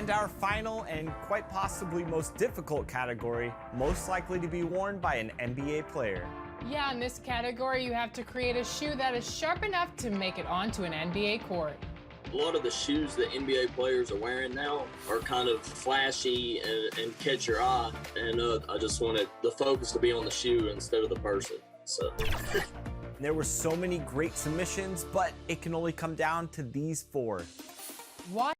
And our final and quite possibly most difficult category, most likely to be worn by an NBA player. Yeah, in this category, you have to create a shoe that is sharp enough to make it onto an NBA court. A lot of the shoes that NBA players are wearing now are kind of flashy and catch your eye, and I just wanted the focus to be on the shoe instead of the person. So. There were so many great submissions, but it can only come down to these four. Why?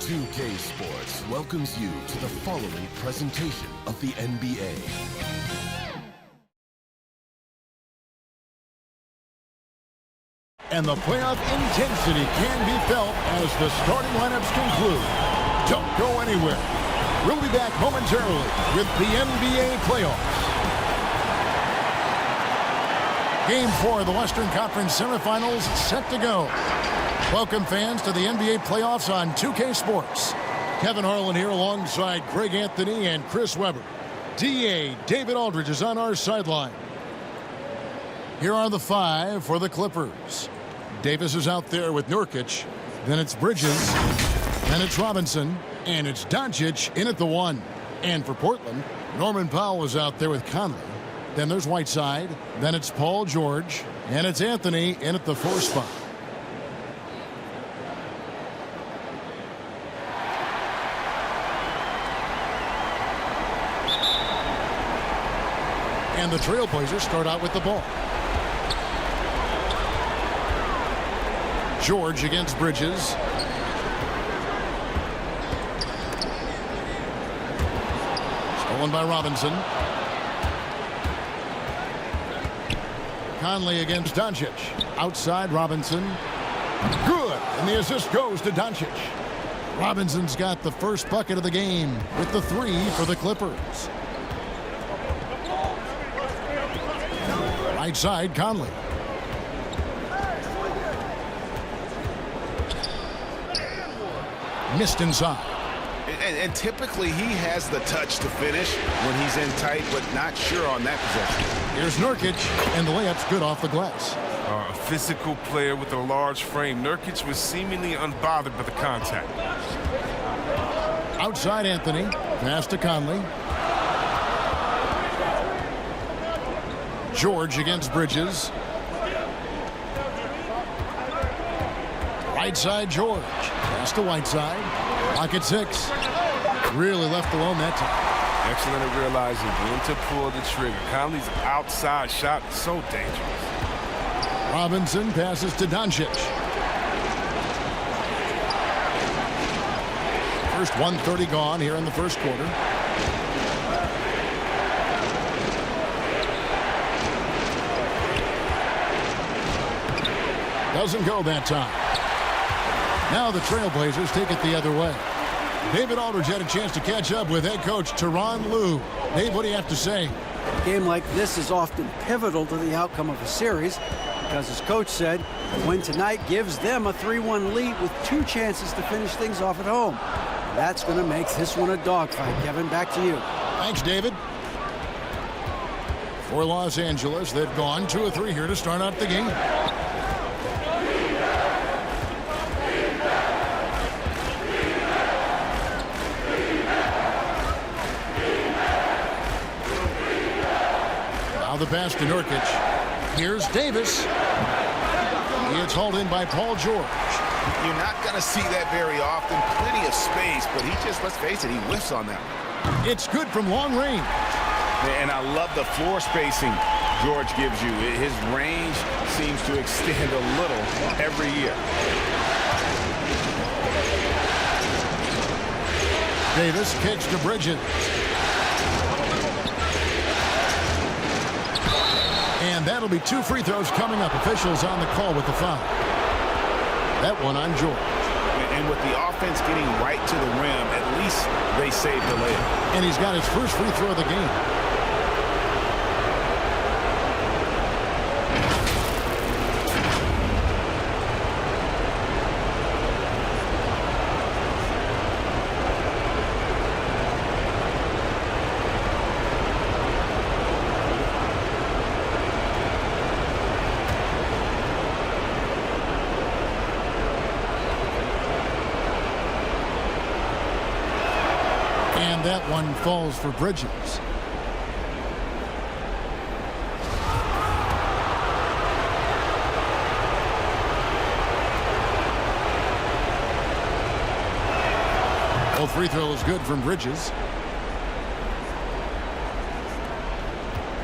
2K Sports welcomes you to the following presentation of the NBA. And the playoff intensity can be felt as the starting lineups conclude. Don't go anywhere. We'll be back momentarily with the NBA playoffs. Game 4 of the Western Conference semifinals set to go. Welcome, fans, to the NBA playoffs on 2K Sports. Kevin Harlan here alongside Greg Anthony and Chris Webber. DA David Aldridge is on our sideline. Here are the 5 for the Clippers. Davis is out there with Nurkic. Then it's Bridges. Then it's Robinson. And it's Doncic in at the 1. And for Portland, Norman Powell is out there with Conley. Then there's Whiteside. Then it's Paul George. And it's Anthony in at the 4 spot. And the Trailblazers start out with the ball. George against Bridges. Stolen by Robinson. Conley against Doncic. Outside Robinson. Good. And the assist goes to Doncic. Robinson's got the first bucket of the game with the 3 for the Clippers. Right side, Conley. Missed inside. And typically he has the touch to finish when he's in tight, but not sure on that possession. Here's Nurkic, and the layup's good off the glass. A physical player with a large frame. Nurkic was seemingly unbothered by the contact. Outside Anthony. Pass to Conley. George against Bridges. Right side George. Pass to Whiteside. Lock at 6. Really left alone that time. Excellent at realizing when to pull the trigger. Conley's outside shot is so dangerous. Robinson passes to Doncic. First 1:30 gone here in the first quarter. Doesn't go that time. Now the Trailblazers take it the other way. David Aldridge had a chance to catch up with head coach Tyronn Lue. Dave, what do you have to say? A game like this is often pivotal to the outcome of a series because, as coach said, the win tonight gives them a 3-1 lead with 2 chances to finish things off at home. That's going to make this one a dogfight. Kevin, back to you. Thanks, David. For Los Angeles, they've gone 2 of 3 here to start out the game. The pass to Nurkic. Here's Davis. He gets hauled in by Paul George. You're not going to see that very often. Plenty of space, but he just, let's face it, he whiffs on that. It's good from long range. And I love the floor spacing George gives you. His range seems to extend a little every year. Davis kicks to Bridges. And that'll be 2 free throws coming up. Officials on the call with the foul. That one on George. And with the offense getting right to the rim, at least they saved the layup. And he's got his first free throw of the game. And that one falls for Bridges. Free throw is good from Bridges.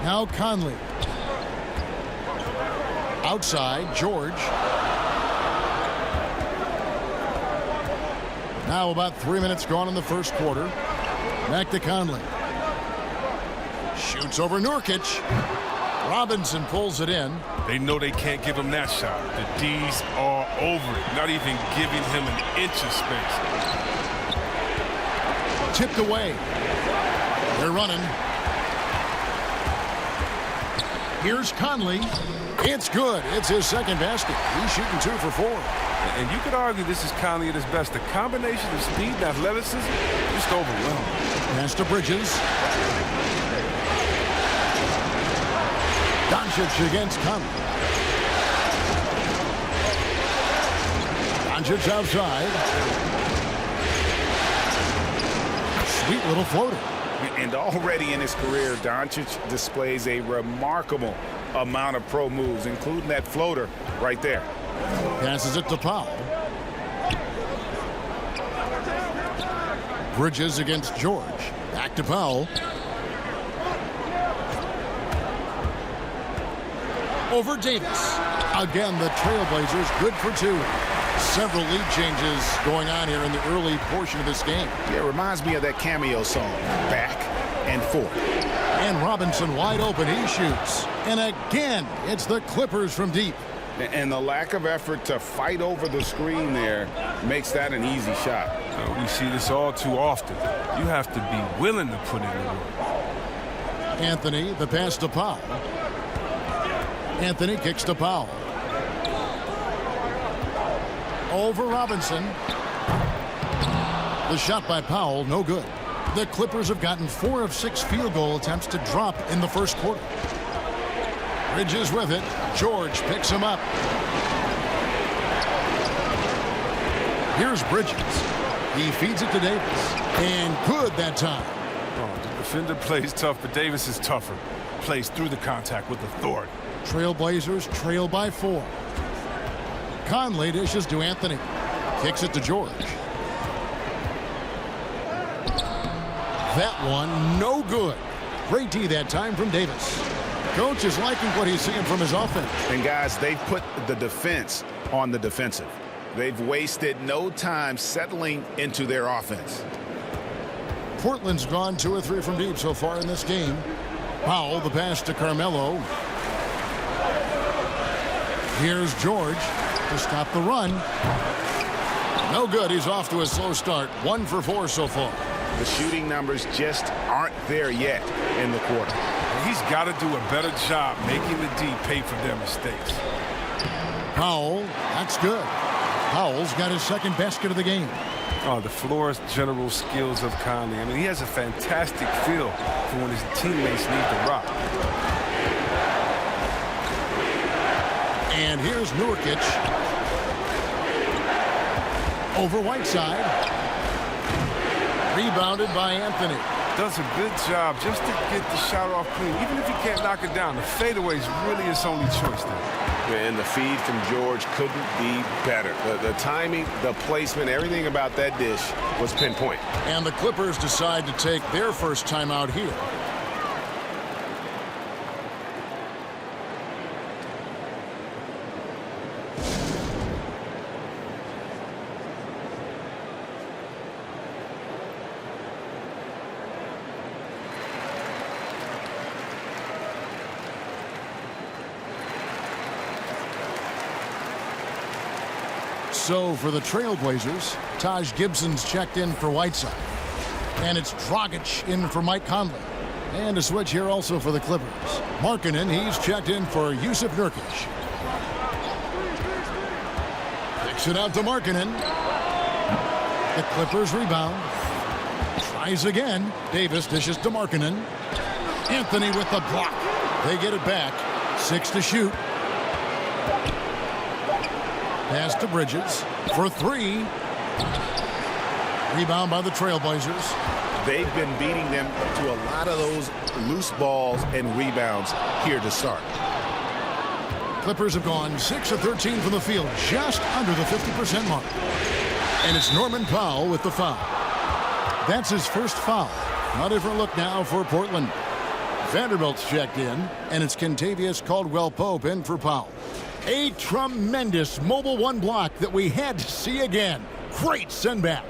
Now Conley. Outside, George. Now about 3 minutes gone in the first quarter. Back to Conley. Shoots over Nurkic. Robinson pulls it in. They know they can't give him that shot. The D's are over it, not even giving him an inch of space. Tipped away. They're running. Here's Conley. It's good. It's his second basket. He's shooting 2 for 4. And you could argue this is Conley at his best. The combination of speed and athleticism just overwhelming. Pass to Bridges. Doncic against Conley. Doncic outside. Sweet little floater. And already in his career, Doncic displays a remarkable amount of pro moves, including that floater right there. Passes it to Powell. Bridges against George. Back to Powell. Over Davis. Again, the Trailblazers good for 2. Several lead changes going on here in the early portion of this game. Yeah, it reminds me of that cameo song, Back and Forth. And Robinson wide open. He shoots. And again, it's the Clippers from deep. And the lack of effort to fight over the screen there makes that an easy shot. We see this all too often. You have to be willing to put in the work. Anthony, the pass to Powell. Anthony kicks to Powell. Over Robinson. The shot by Powell, no good. The Clippers have gotten 4 of 6 field goal attempts to drop in the first quarter. Bridges with it. George picks him up. Here's Bridges. He feeds it to Davis. And good that time. Oh, the defender plays tough, but Davis is tougher. Plays through the contact with authority. Trailblazers trail by 4. Conley dishes to Anthony. Kicks it to George. That one, no good. Great D that time from Davis. Coach is liking what he's seeing from his offense. And guys, they've put the defense on the defensive. They've wasted no time settling into their offense. Portland's gone 2 or 3 from deep so far in this game. Powell, the pass to Carmelo. Here's George to stop the run. No good. He's off to a slow start. 1 for 4 so far. The shooting numbers just aren't there yet in the quarter. He's got to do a better job making the D pay for their mistakes. Powell, that's good. Powell's got his second basket of the game. Oh, the floor's general skills of Conley. I mean, he has a fantastic feel for when his teammates need the rock. And here's Nurkic. Over Whiteside. Rebounded by Anthony. Does a good job just to get the shot off clean. Even if he can't knock it down, the fadeaway is really his only choice there. And the feed from George couldn't be better. The timing, the placement, everything about that dish was pinpoint. And the Clippers decide to take their first timeout here. So for the Trailblazers, Taj Gibson's checked in for Whiteside. And it's Dragic in for Mike Conley. And a switch here also for the Clippers. Markkanen, he's checked in for Yusuf Nurkic. Kicks it out to Markkanen. The Clippers rebound. Tries again. Davis dishes to Markkanen. Anthony with the block. They get it back. 6 to shoot. Pass to Bridges for 3. Rebound by the Trailblazers. they've been beating them to a lot of those loose balls and rebounds here to start. Clippers have gone 6 of 13 from the field, just under the 50% mark. And it's Norman Powell with the foul. That's his first foul. A different look now for Portland. Vanderbilt's checked in, and it's Kentavious Caldwell-Pope in for Powell. A tremendous mobile one block that we had to see again. Great send back.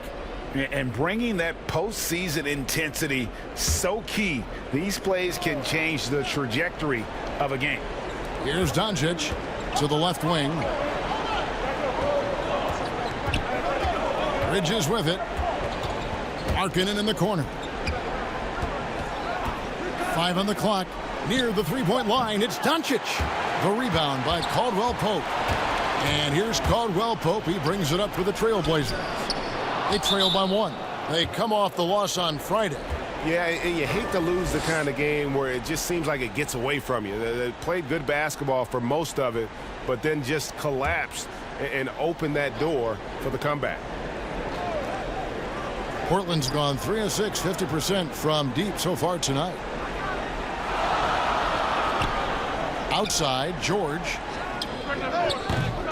And bringing that postseason intensity, so key. These plays can change the trajectory of a game. Here's Doncic to the left wing. Bridges with it. Markkanen in the corner. 5 on the clock. Near the three-point line, it's Doncic. The rebound by Caldwell-Pope. And here's Caldwell-Pope. He brings it up for the Trailblazers. They trail by 1. They come off the loss on Friday. Yeah, and you hate to lose the kind of game where it just seems like it gets away from you. They played good basketball for most of it, but then just collapsed and opened that door for the comeback. Portland's gone 3 of 6, 50% from deep so far tonight. Outside, George.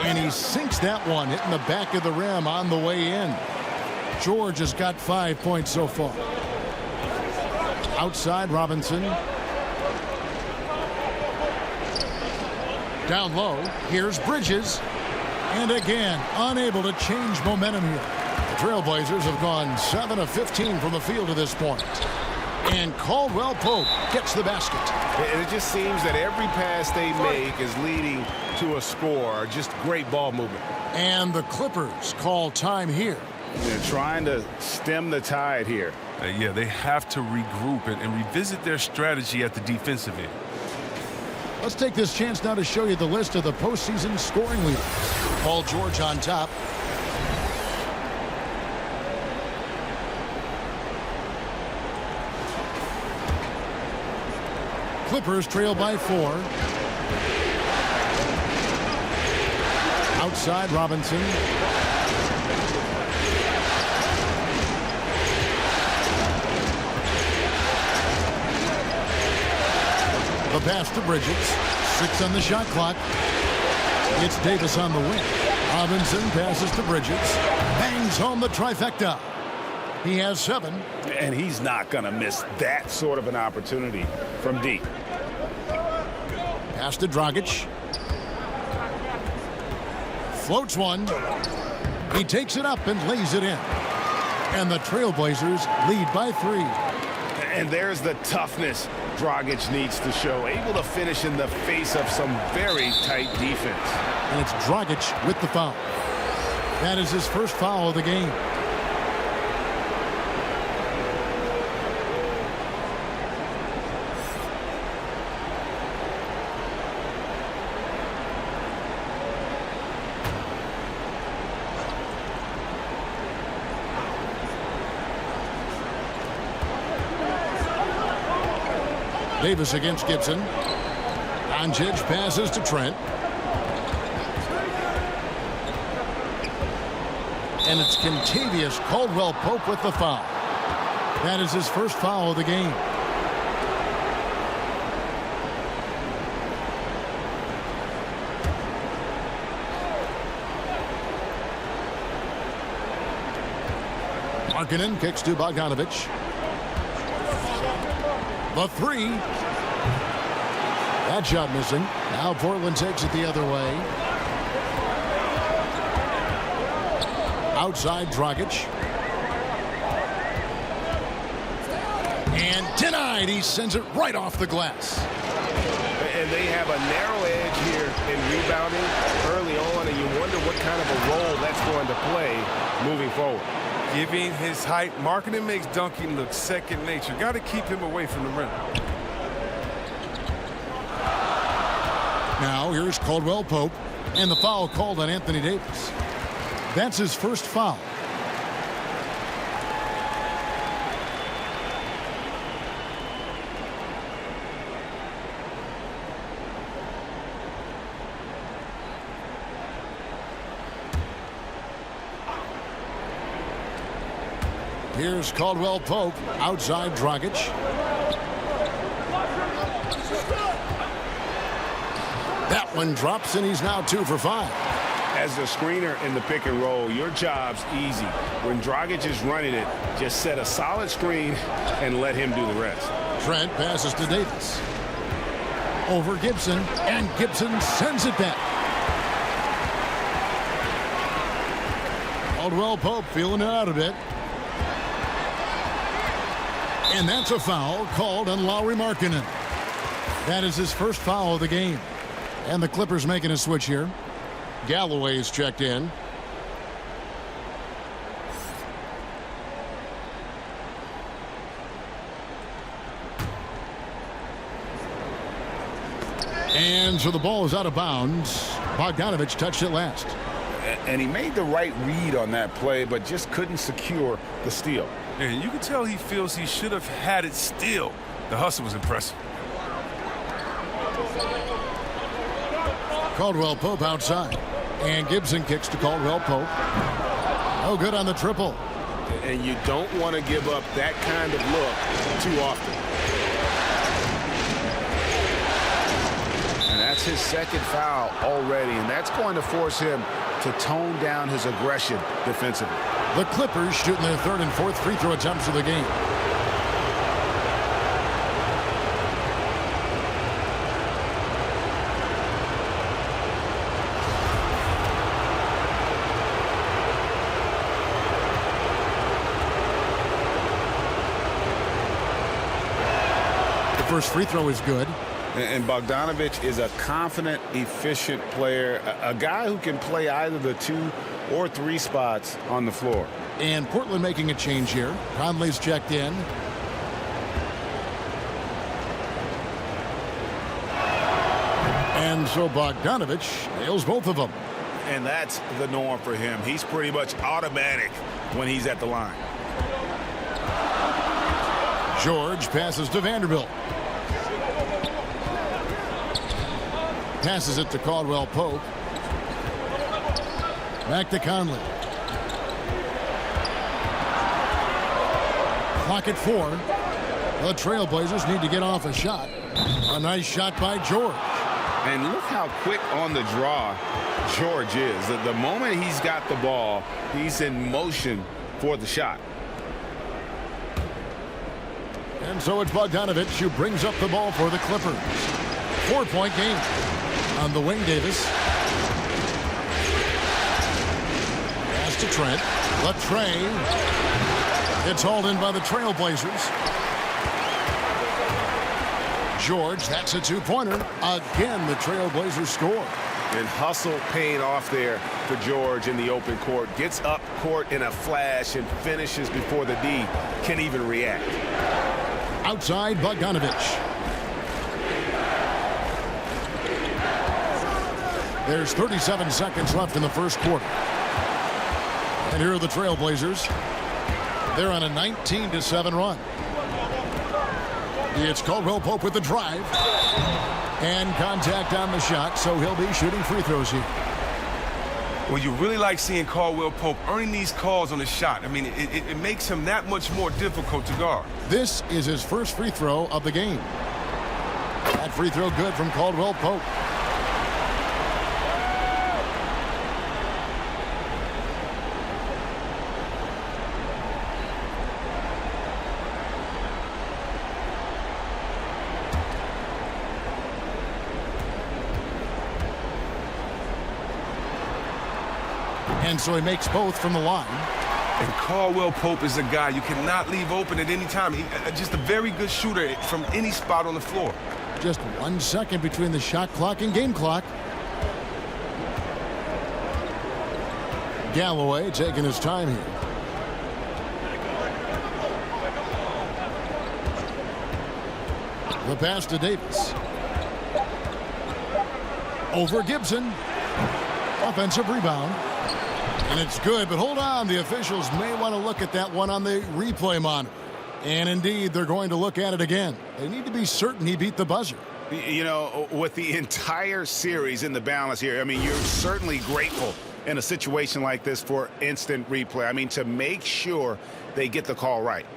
And he sinks that one, hitting the back of the rim on the way in. George has got 5 points so far. Outside, Robinson. Down low, here's Bridges. And again, unable to change momentum here. The Trailblazers have gone 7 of 15 from the field to this point. And Caldwell-Pope gets the basket. And it just seems that every pass they make is leading to a score. Just great ball movement. And the Clippers call time here. They're trying to stem the tide here. Yeah, they have to regroup and revisit their strategy at the defensive end. Let's take this chance now to show you the list of the postseason scoring leaders. Paul George on top. Clippers trail by 4. Outside, Robinson. The pass to Bridges. 6 on the shot clock. It's Davis on the wing. Robinson passes to Bridges. Bangs home the trifecta. He has 7. And he's not going to miss that sort of an opportunity from deep. Pass to Dragic. Floats one. He takes it up and lays it in. And the Trailblazers lead by 3. And there's the toughness Dragic needs to show. Able to finish in the face of some very tight defense. And it's Dragic with the foul. That is his first foul of the game. Davis against Gibson. Doncic passes to Trent. And it's Kentavious Caldwell-Pope with the foul. That is his first foul of the game. Markkanen kicks to Bogdanovich. The 3. That shot missing. Now Portland takes it the other way. Outside, Dragic. And denied. He sends it right off the glass. And they have a narrow edge here in rebounding early on, and you wonder what kind of a role that's going to play moving forward. Given his height, Markkanen makes dunking look second nature. Got to keep him away from the rim. Now here's Caldwell-Pope, and the foul called on Anthony Davis. That's his first foul. Here's Caldwell Pope outside Dragic. That one drops, and he's now 2 for 5. As a screener in the pick and roll, your job's easy. When Dragic is running it, just set a solid screen and let him do the rest. Trent passes to Davis. Over Gibson, and Gibson sends it back. Caldwell Pope feeling it out a bit. And that's a foul called on Lauri Markkanen. That is his first foul of the game. And the Clippers making a switch here. Galloway's checked in. And so the ball is out of bounds. Bogdanovich touched it last. And he made the right read on that play, but just couldn't secure the steal. And you can tell he feels he should have had it still. The hustle was impressive. Caldwell Pope outside. And Gibson kicks to Caldwell Pope. Oh, good on the triple. And you don't want to give up that kind of look too often. And that's his second foul already, and that's going to force him to tone down his aggression defensively. The Clippers shooting their third and fourth free throw attempts of the game. The first free throw is good. And Bogdanovich is a confident, efficient player, a guy who can play either the 2 or 3 spots on the floor. And Portland making a change here. Conley's checked in. And so Bogdanovich nails both of them. And that's the norm for him. He's pretty much automatic when he's at the line. George passes to Vanderbilt. Passes it to Caldwell Pope. Back to Conley. Clock at 4. The Trailblazers need to get off a shot. A nice shot by George. And look how quick on the draw George is. The moment he's got the ball, he's in motion for the shot. And so it's Bogdanovich who brings up the ball for the Clippers. 4-point game. On the wing, Davis. Pass to Trent. Latrey. It's hauled in by the Trailblazers. George, that's a 2-pointer. Again, the Trailblazers score. And hustle paying off there for George in the open court. Gets up court in a flash and finishes before the D can even react. Outside, Bogdanovich. There's 37 seconds left in the first quarter. And here are the Trailblazers. They're on a 19-7 run. It's Caldwell Pope with the drive. And contact on the shot, so he'll be shooting free throws here. Well, you really like seeing Caldwell Pope earning these calls on the shot. I mean, it makes him that much more difficult to guard. This is his first free throw of the game. That free throw good from Caldwell Pope. And so he makes both from the line. And Caldwell Pope is a guy you cannot leave open at any time. Just a very good shooter from any spot on the floor. Just 1 second between the shot clock and game clock. Galloway taking his time here. The pass to Davis. Over Gibson. Offensive rebound. And it's good, but hold on. The officials may want to look at that one on the replay monitor. And indeed, they're going to look at it again. They need to be certain he beat the buzzer. You know, with the entire series in the balance here, I mean, you're certainly grateful in a situation like this for instant replay. I mean, to make sure they get the call right.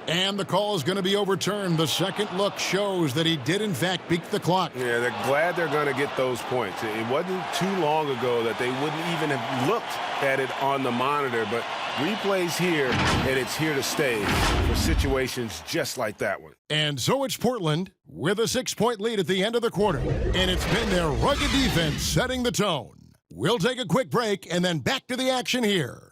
And the call is going to be overturned. The second look shows that he did, in fact, beat the clock. Yeah, they're glad they're going to get those points. It wasn't too long ago that they wouldn't even have looked at it on the monitor, but replays here, and it's here to stay for situations just like that one. And so it's Portland with a 6-point lead at the end of the quarter. And it's been their rugged defense setting the tone. We'll take a quick break and then back to the action here.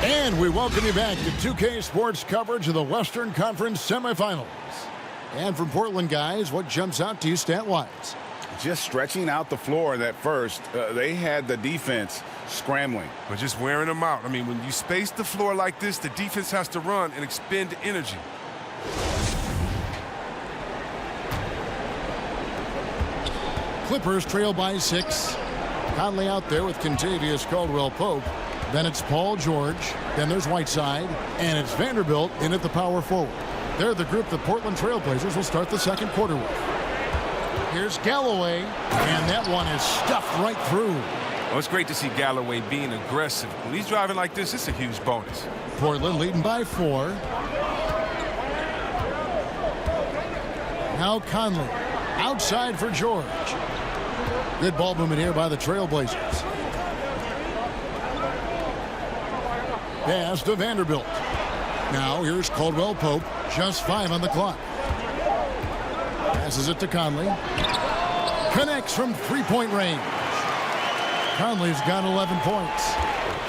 And we welcome you back to 2K Sports coverage of the Western Conference semifinals. And from Portland, guys, what jumps out to you stat-wise? Just stretching out the floor in that first. They had the defense scrambling. But just wearing them out. I mean, when you space the floor like this, the defense has to run and expend energy. Clippers trail by 6. Conley out there with Kentavious Caldwell-Pope. Then it's Paul George. Then there's Whiteside. And it's Vanderbilt in at the power forward. They're the group the Portland Trailblazers will start the second quarter with. Here's Galloway. And that one is stuffed right through. Well, it's great to see Galloway being aggressive. When he's driving like this, it's a huge bonus. Portland leading by 4. Now Conley. Outside for George. Good ball movement here by the Trailblazers. Pass to Vanderbilt. Now here's Caldwell-Pope. Just 5 on the clock. Passes it to Conley. Connects from three-point range. Conley's got 11 points.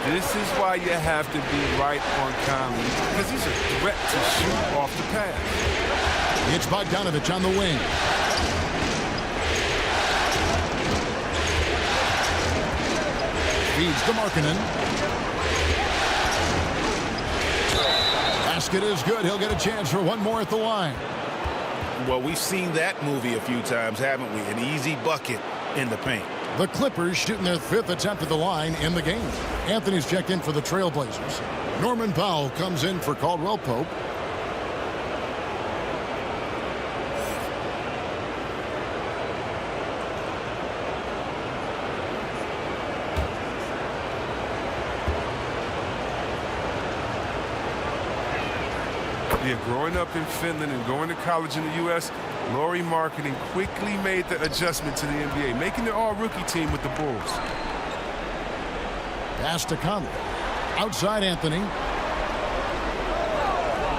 This is why you have to be right on Conley, because he's a threat to shoot off the pass. It's Bogdanovich on the wing. Feeds to Markkanen. Basket is good. He'll get a chance for one more at the line. Well, we've seen that movie a few times, haven't we? An easy bucket in the paint. The Clippers shooting their 5th attempt at the line in the game. Anthony's checked in for the Trailblazers. Norman Powell comes in for Caldwell-Pope. Yeah, growing up in Finland and going to college in the U.S., Lauri Markkanen quickly made the adjustment to the NBA, making the all-rookie team with the Bulls. Pass to Conley. Outside Anthony.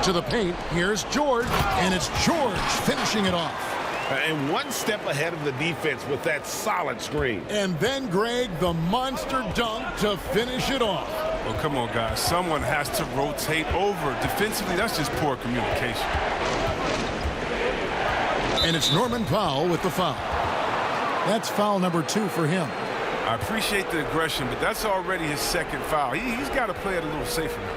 To the paint. Here's George. And it's George finishing it off. And one step ahead of the defense with that solid screen. And then, Greg, the monster dunk to finish it off. Well, come on, guys. Someone has to rotate over. Defensively, that's just poor communication. And it's Norman Powell with the foul. That's foul number 2 for him. I appreciate the aggression, but that's already his second foul. He's got to play it a little safer now.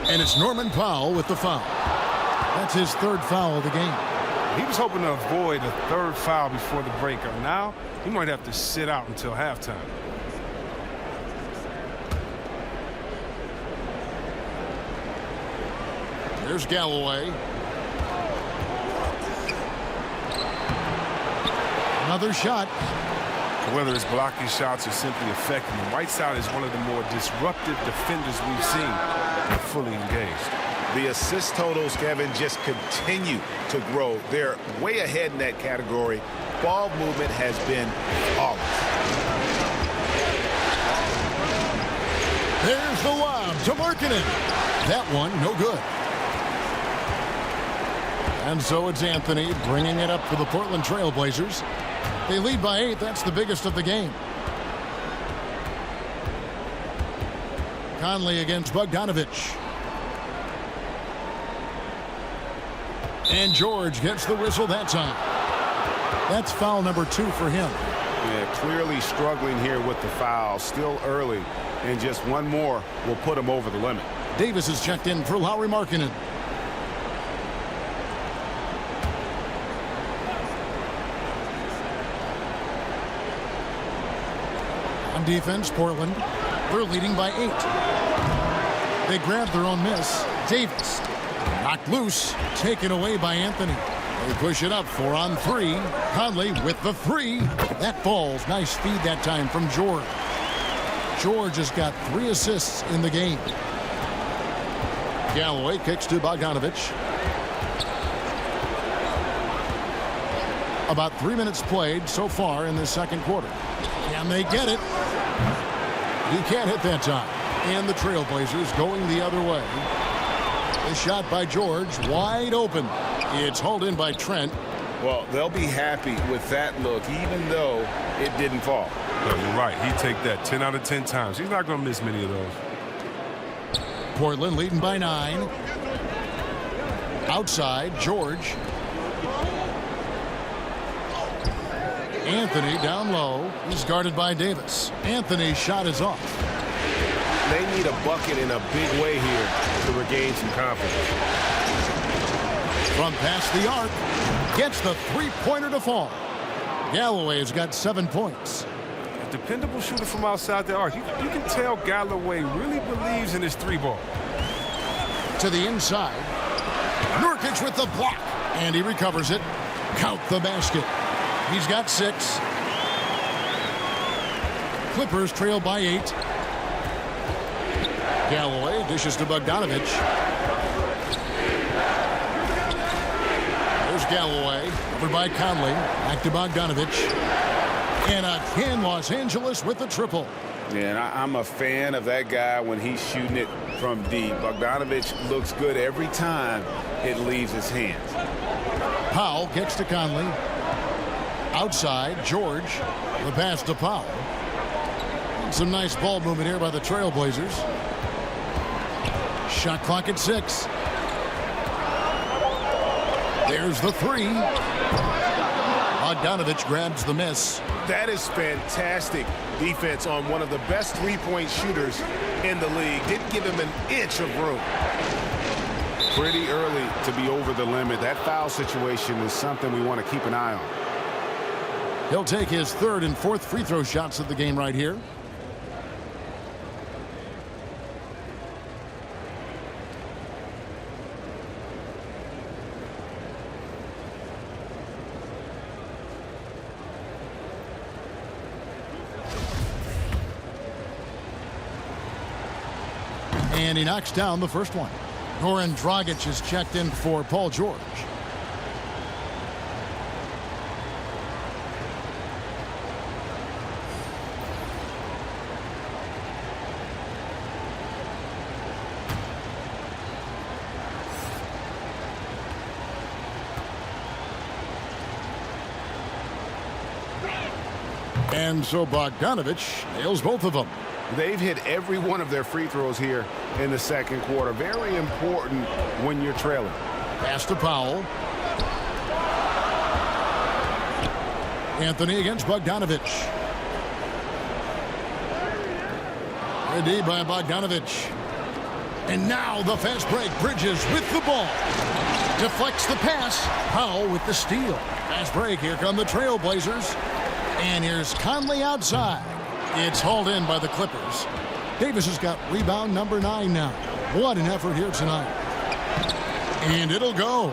And it's Norman Powell with the foul. That's his 3rd foul of the game. He was hoping to avoid a 3rd foul before the break. Now, he might have to sit out until halftime. There's Galloway. Another shot. Whether it's blocking shots or simply affecting them, Whiteside is one of the more disruptive defenders we've seen and fully engaged. The assist totals, Kevin, just continue to grow. They're way ahead in that category. Ball movement has been flawless. There's the lob to Markkanen. That one, no good. And so it's Anthony bringing it up for the Portland Trailblazers. They lead by 8. That's the biggest of the game. Conley against Bogdanovich. And George gets the whistle that time. That's foul number 2 for him. Yeah, clearly struggling here with the foul. Still early, and just one more will put him over the limit. Davis is checked in for Lauri Markkanen. On defense, Portland. They're leading by 8. They grab their own miss. Davis knocked loose, taken away by Anthony. They push it up 4 on 3. Conley with the 3. That falls. Nice feed that time from George. George has got 3 assists in the game. Galloway kicks to Bogdanovich. About 3 minutes played so far in the second quarter. Can they get it? He can't hit that time. And the Trailblazers going the other way. The shot by George, wide open. It's hauled in by Trent. Well, they'll be happy with that look, even though it didn't fall. No, you're right. He'd take that 10 out of 10 times. He's not going to miss many of those. Portland leading by 9. Outside, George. Anthony down low. He's guarded by Davis. Anthony's shot is off. They need a bucket in a big way here to regain some confidence. From past the arc, gets the three-pointer to fall. Galloway's got 7 points. A dependable shooter from outside the arc. You can tell Galloway really believes in his 3-ball. To the inside. Nurkic with the block. And he recovers it. Count the basket. He's got 6. Clippers trail by 8. Galloway dishes to Bogdanovich. There's Galloway. Over by Conley. Back to Bogdanovich. And again, Los Angeles with the triple. Yeah, and I'm a fan of that guy when he's shooting it from deep. Bogdanovich looks good every time it leaves his hands. Powell gets to Conley. Outside, George. The pass to Powell. Some nice ball movement here by the Trailblazers. Shot clock at 6. There's the 3. Bogdanovich grabs the miss. That is fantastic defense on one of the best three-point shooters in the league. Didn't give him an inch of room. Pretty early to be over the limit. That foul situation is something we want to keep an eye on. He'll take his 3rd and 4th free throw shots of the game right here. And he knocks down the first one. Goran Dragic is checked in for Paul George. And so Bogdanovich nails both of them. They've hit every one of their free throws here in the second quarter. Very important when you're trailing. Pass to Powell. Anthony against Bogdanovich. Ready by Bogdanovich. And now the fast break. Bridges with the ball. Deflects the pass. Powell with the steal. Fast break. Here come the Trailblazers. And here's Conley outside. It's hauled in by the Clippers. Davis has got rebound number 9 now. What an effort here tonight. And it'll go.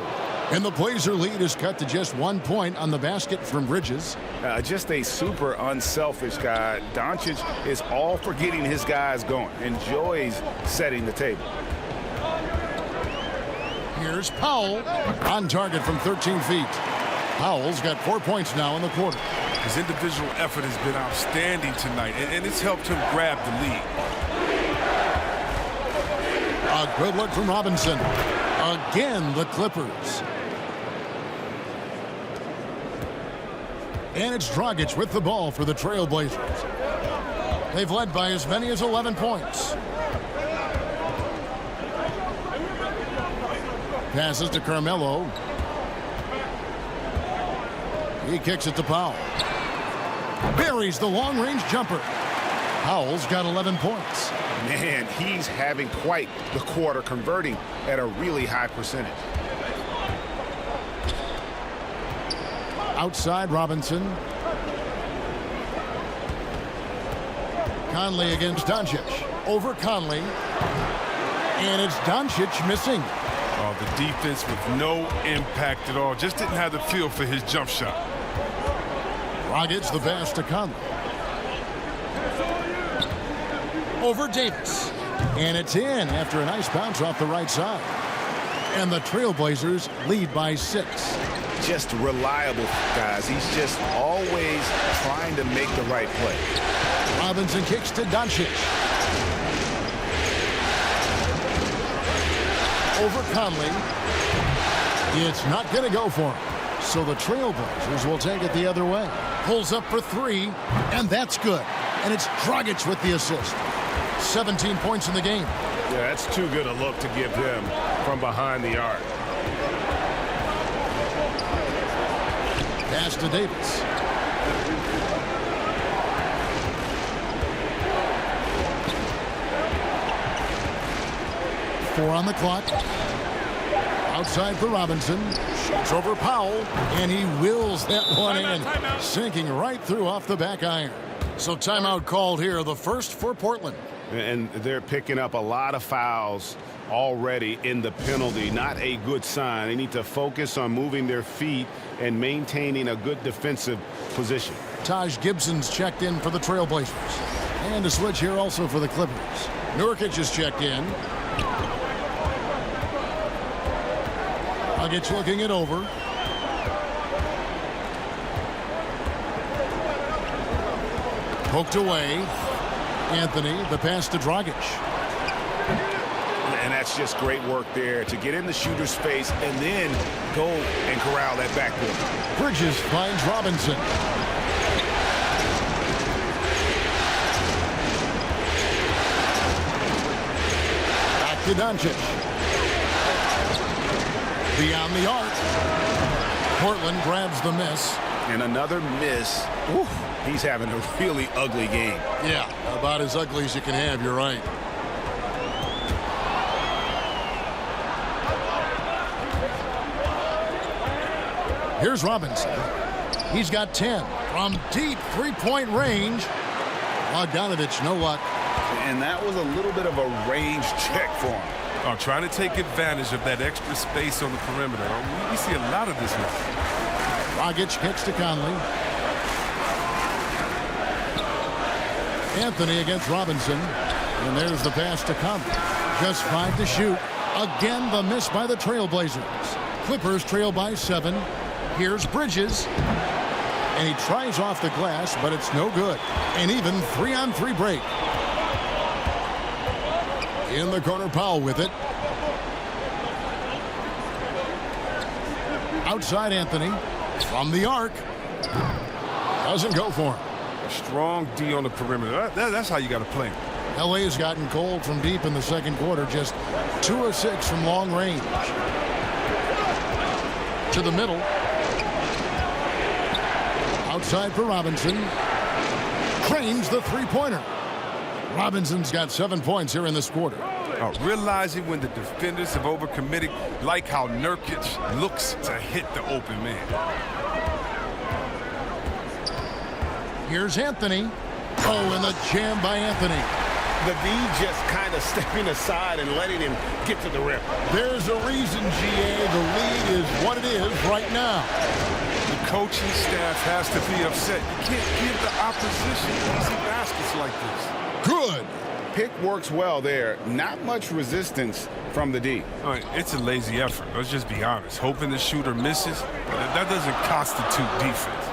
And the Blazer lead is cut to just 1 point on the basket from Bridges. Just a super unselfish guy. Doncic is all for getting his guys going. Enjoys setting the table. Here's Powell on target from 13 feet. Powell's got 4 points now in the quarter. His individual effort has been outstanding tonight, and it's helped him grab the lead. A good look from Robinson. Again, the Clippers. And it's Dragic with the ball for the Trailblazers. They've led by as many as 11 points. Passes to Carmelo. He kicks it to Powell. Buries the long-range jumper. Powell's got 11 points. Man, he's having quite the quarter, converting at a really high percentage. Outside Robinson. Conley against Doncic. Over Conley. And it's Doncic missing. Oh, the defense with no impact at all. Just didn't have the feel for his jump shot. Dragic the pass to Conley. Over Davis. And it's in after a nice bounce off the right side. And the Trailblazers lead by 6. Just reliable, guys. He's just always trying to make the right play. Robinson kicks to Doncic. Over Conley. It's not going to go for him. So the Trailblazers will take it the other way. Pulls up for 3, and that's good. And it's Dragic with the assist. 17 points in the game. Yeah, that's too good a look to give them from behind the arc. Pass to Davis. Four on the clock. Outside for Robinson. Shoots over Powell, and he wills that one in. Sinking right through off the back iron. So timeout called here, the first for Portland. And they're picking up a lot of fouls already in the penalty. Not a good sign. They need to focus on moving their feet and maintaining a good defensive position. Taj Gibson's checked in for the Trailblazers. And a switch here also for the Clippers. Nurkic is checked in. Dragic looking it over. Poked away. Anthony, the pass to Dragic. And that's just great work there to get in the shooter's face and then go and corral that backboard. Bridges finds Robinson. Back to Doncic. Beyond the arc. Portland grabs the miss. And another miss. Oof, he's having a really ugly game. Yeah, about as ugly as you can have, you're right. Here's Robinson. He's got 10 from deep three-point range. Bogdanovich, no luck. And that was a little bit of a range check for him. Oh, trying to take advantage of that extra space on the perimeter. We see a lot of this now. Dragic kicks to Conley. Anthony against Robinson. And there's the pass to Conley. Just 5 to shoot. Again, the miss by the Trailblazers. Clippers trail by 7. Here's Bridges. And he tries off the glass, but it's no good. An even 3-on-3 break. In the corner, Powell with it. Outside Anthony. From the arc. Doesn't go for him. A strong D on the perimeter. That's how you got to play. LA has gotten cold from deep in the second quarter. Just 2 of 6 from long range. To the middle. Outside for Robinson. Cranes the three-pointer. Robinson's got 7 points here in this quarter. Realizing when the defenders have overcommitted, like how Nurkic looks to hit the open man. Here's Anthony. Oh, and the jam by Anthony. The D just kind of stepping aside and letting him get to the rim. There's a reason, GA. The lead is what it is right now. The coaching staff has to be upset. You can't give the opposition easy baskets like this. Good. Pick works well there. Not much resistance from the D. All right, it's a lazy effort. Let's just be honest. Hoping the shooter misses, that doesn't constitute defense.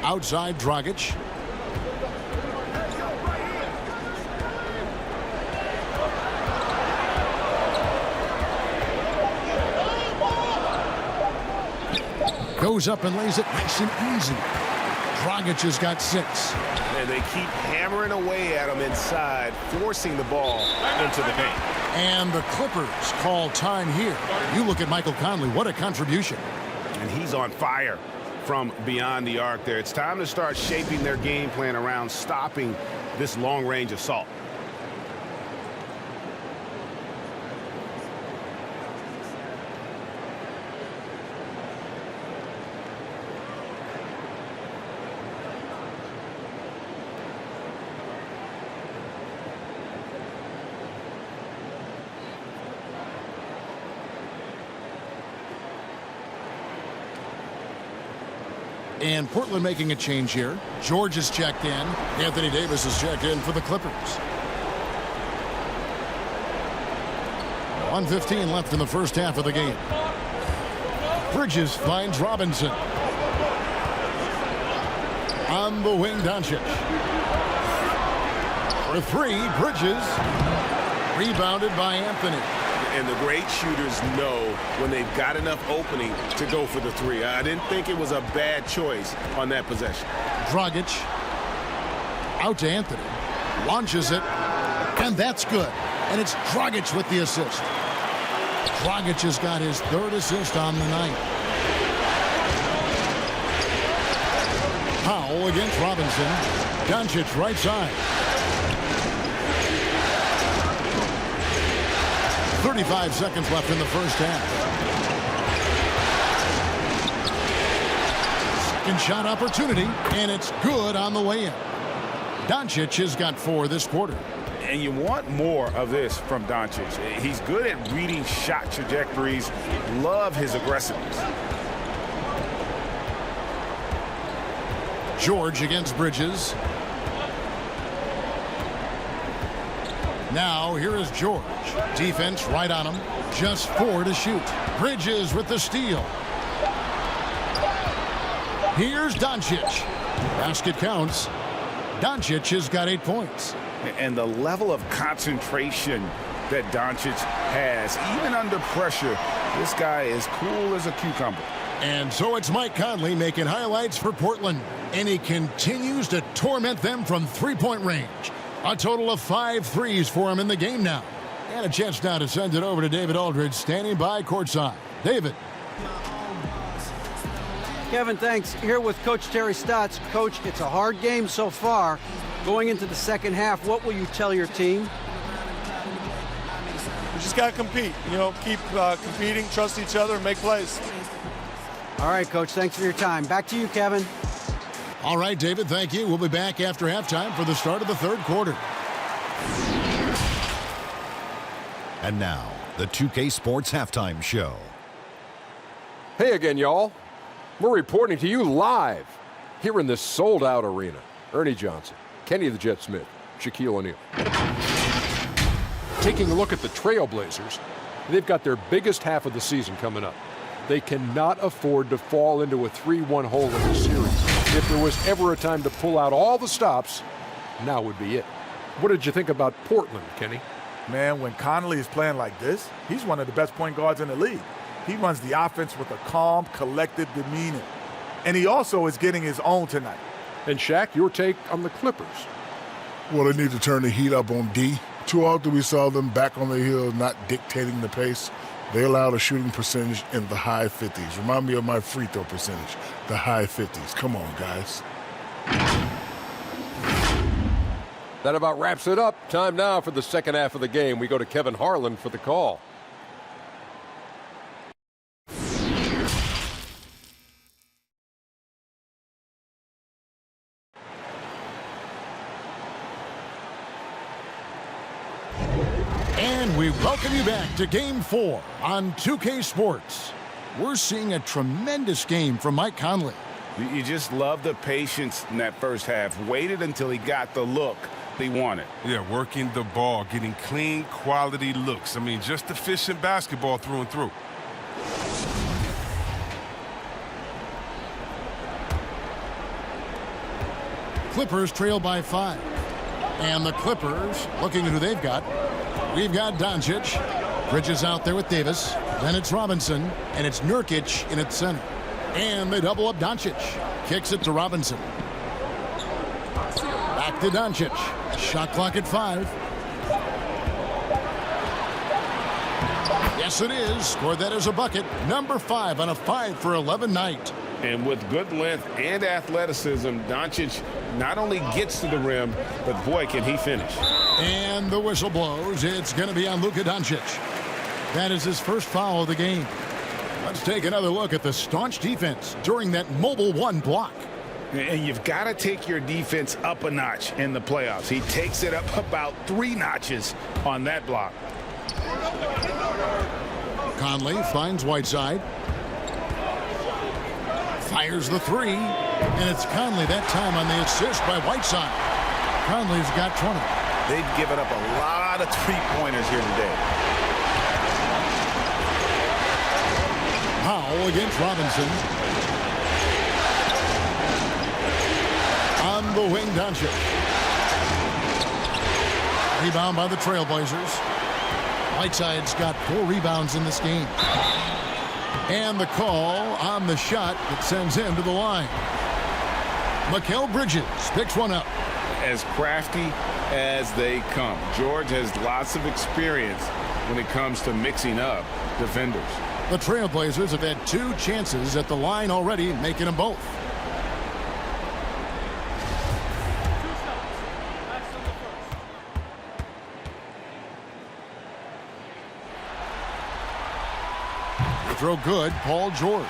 Outside Dragic. Goes up and lays it nice and easy. Dragic has got 6. And they keep hammering away at him inside, forcing the ball into the paint. And the Clippers call time here. You look at Michael Conley, what a contribution. And he's on fire from beyond the arc there. It's time to start shaping their game plan around stopping this long-range assault. And Portland making a change here. George is checked in. Anthony Davis is checked in for the Clippers. 1:15 left in the first half of the game. Bridges finds Robinson. On the wing, Doncic. For three, Bridges. Rebounded by Anthony. And the great shooters know when they've got enough opening to go for the three. I didn't think it was a bad choice on that possession. Dragic. Out to Anthony. Launches it. And that's good. And it's Dragic with the assist. Dragic has got his third assist on the night. Powell against Robinson. Doncic right side. 35 seconds left in the first half. Second shot opportunity, and it's good on the way in. Doncic has got 4 this quarter. And you want more of this from Doncic. He's good at reading shot trajectories. Love his aggressiveness. George against Bridges. Now here is George. Defense right on him. Just 4 to shoot. Bridges with the steal. Here's Doncic. Basket counts. Doncic has got 8 points. And the level of concentration that Doncic has, even under pressure, this guy is cool as a cucumber. And so it's Mike Conley making highlights for Portland. And he continues to torment them from three-point range. A total of 5 threes for him in the game now. And a chance now to send it over to David Aldridge, standing by courtside. David. Kevin, thanks. Here with Coach Terry Stotts. Coach, it's a hard game so far. Going into the second half, what will you tell your team? We just got to compete. You know, keep competing, trust each other, and make plays. All right, Coach, thanks for your time. Back to you, Kevin. All right, David, thank you. We'll be back after halftime for the start of the third quarter. And now, the 2K Sports Halftime Show. Hey again, y'all. We're reporting to you live here in this sold-out arena. Ernie Johnson, Kenny the Jet Smith, Shaquille O'Neal. Taking a look at the Trailblazers, they've got their biggest half of the season coming up. They cannot afford to fall into a 3-1 hole in this series. If there was ever a time to pull out all the stops, now would be it. What did you think about Portland, Kenny? Man, when Conley is playing like this, he's one of the best point guards in the league. He runs the offense with a calm, collected demeanor. And he also is getting his own tonight. And Shaq, your take on the Clippers? Well, they need to turn the heat up on D. Too often we saw them back on the hill, not dictating the pace. They allowed a shooting percentage in the high 50s. Remind me of my free throw percentage, the high 50s. Come on, guys. That about wraps it up. Time now for the second half of the game. We go to Kevin Harlan for the call. And we welcome you back to Game 4 on 2K Sports. We're seeing a tremendous game from Mike Conley. You just love the patience in that first half. Waited until he got the look he wanted. Yeah, working the ball, getting clean, quality looks. I mean, just efficient basketball through and through. Clippers trail by 5. And the Clippers, looking at who they've got. We've got Doncic. Bridges out there with Davis. Then it's Robinson. And it's Nurkic in its center. And they double up Doncic. Kicks it to Robinson. Back to Doncic. Shot clock at 5. Yes, it is. Scored that as a bucket. Number 5 on a 5 for 11 night. And with good length and athleticism, Doncic not only gets to the rim, but boy, can he finish. And the whistle blows. It's going to be on Luka Doncic. That is his first foul of the game. Let's take another look at the staunch defense during that mobile 1 block. And you've got to take your defense up a notch in the playoffs. He takes it up about 3 notches on that block. Conley finds Whiteside. Fires the 3. And it's Conley that time on the assist by Whiteside. Conley's got 20. They've given up a lot of three-pointers here today. Powell against Robinson. On the wing, Doncic. Rebound by the Trailblazers. Whiteside's got 4 rebounds in this game. And the call on the shot that sends him to the line. Mikal Bridges picks one up. As crafty as they come. George has lots of experience when it comes to mixing up defenders. The Trailblazers have had 2 chances at the line already, making them both. The throw good, Paul George.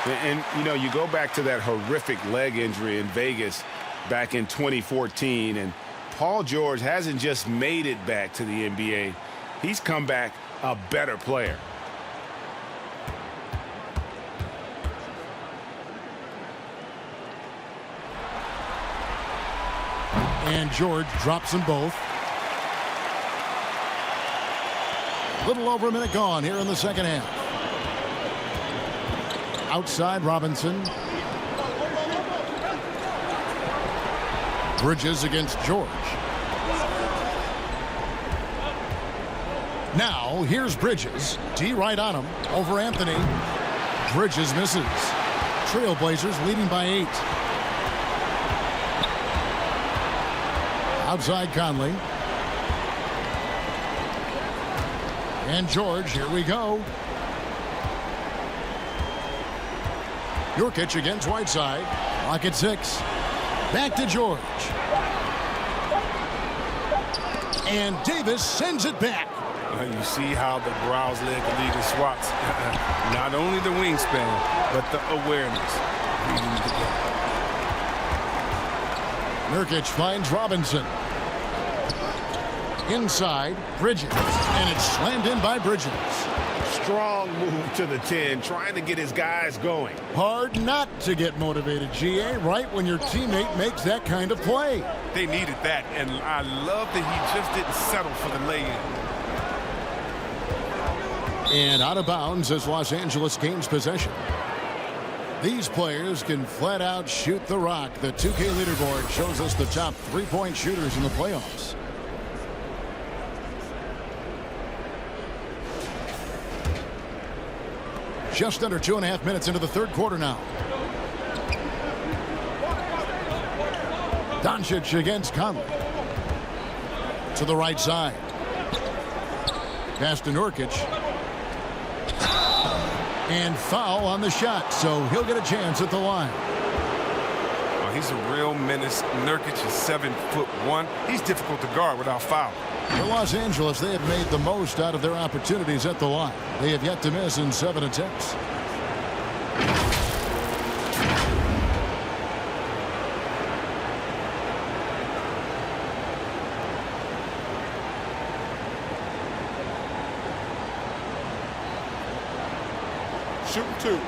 And, you know, you go back to that horrific leg injury in Vegas back in 2014, and Paul George hasn't just made it back to the NBA. He's come back a better player. And George drops them both. A little over a minute gone here in the second half. Outside Robinson. Bridges against George. Now here's Bridges. D right on him. Over Anthony. Bridges misses. Trailblazers leading by 8. Outside Conley. And George, here we go. Nurkic against Whiteside. Lock at 6. Back to George. And Davis sends it back. You see how the browse leg leader swaps. Not only the wingspan, but the awareness. Nurkic finds Robinson. Inside, Bridges. And it's slammed in by Bridges. Strong move to the 10, trying to get his guys going. Hard not to get motivated, GA, right when your teammate makes that kind of play. They needed that, and I love that he just didn't settle for the lay-in. And out of bounds as Los Angeles gains possession. These players can flat out shoot the rock. The 2K leaderboard shows us the top 3-point shooters in the playoffs. Just under 2.5 minutes into the third quarter now. Doncic against Conley. To the right side. Pass to Nurkic. And foul on the shot, so he'll get a chance at the line. Oh, he's a real menace. Nurkic is 7'1". He's difficult to guard without foul. For Los Angeles, they have made the most out of their opportunities at the line. They have yet to miss in 7 attempts. Shooting 2.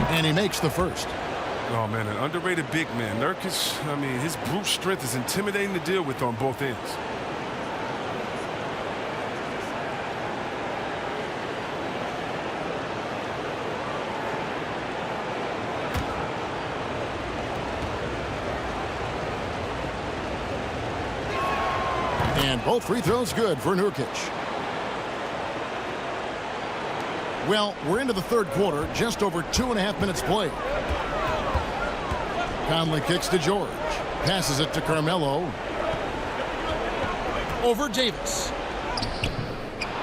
And he makes the first. Oh, man, an underrated big man. Nurkic, I mean, his brute strength is intimidating to deal with on both ends. And both free throws good for Nurkic. Well, we're into the third quarter, just over 2.5 minutes played. Conley kicks to George. Passes it to Carmelo. Over Davis.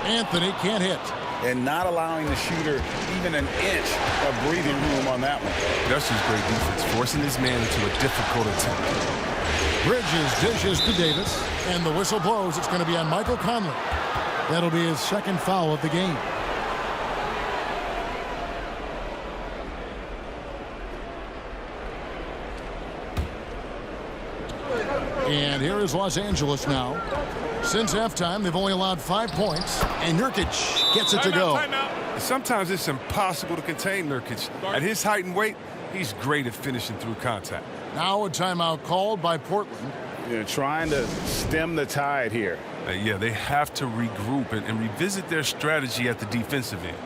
Anthony can't hit. And not allowing the shooter even an inch of breathing room on that one. That's just great defense, forcing his man into a difficult attempt. Bridges dishes to Davis, and the whistle blows. It's going to be on Michael Conley. That'll be his second foul of the game. And here is Los Angeles now. Since halftime, they've only allowed 5 points, and Nurkic gets it to go. Sometimes it's impossible to contain Nurkic. At his height and weight, he's great at finishing through contact. Now a timeout called by Portland. They're trying to stem the tide here. Yeah, they have to regroup and revisit their strategy at the defensive end.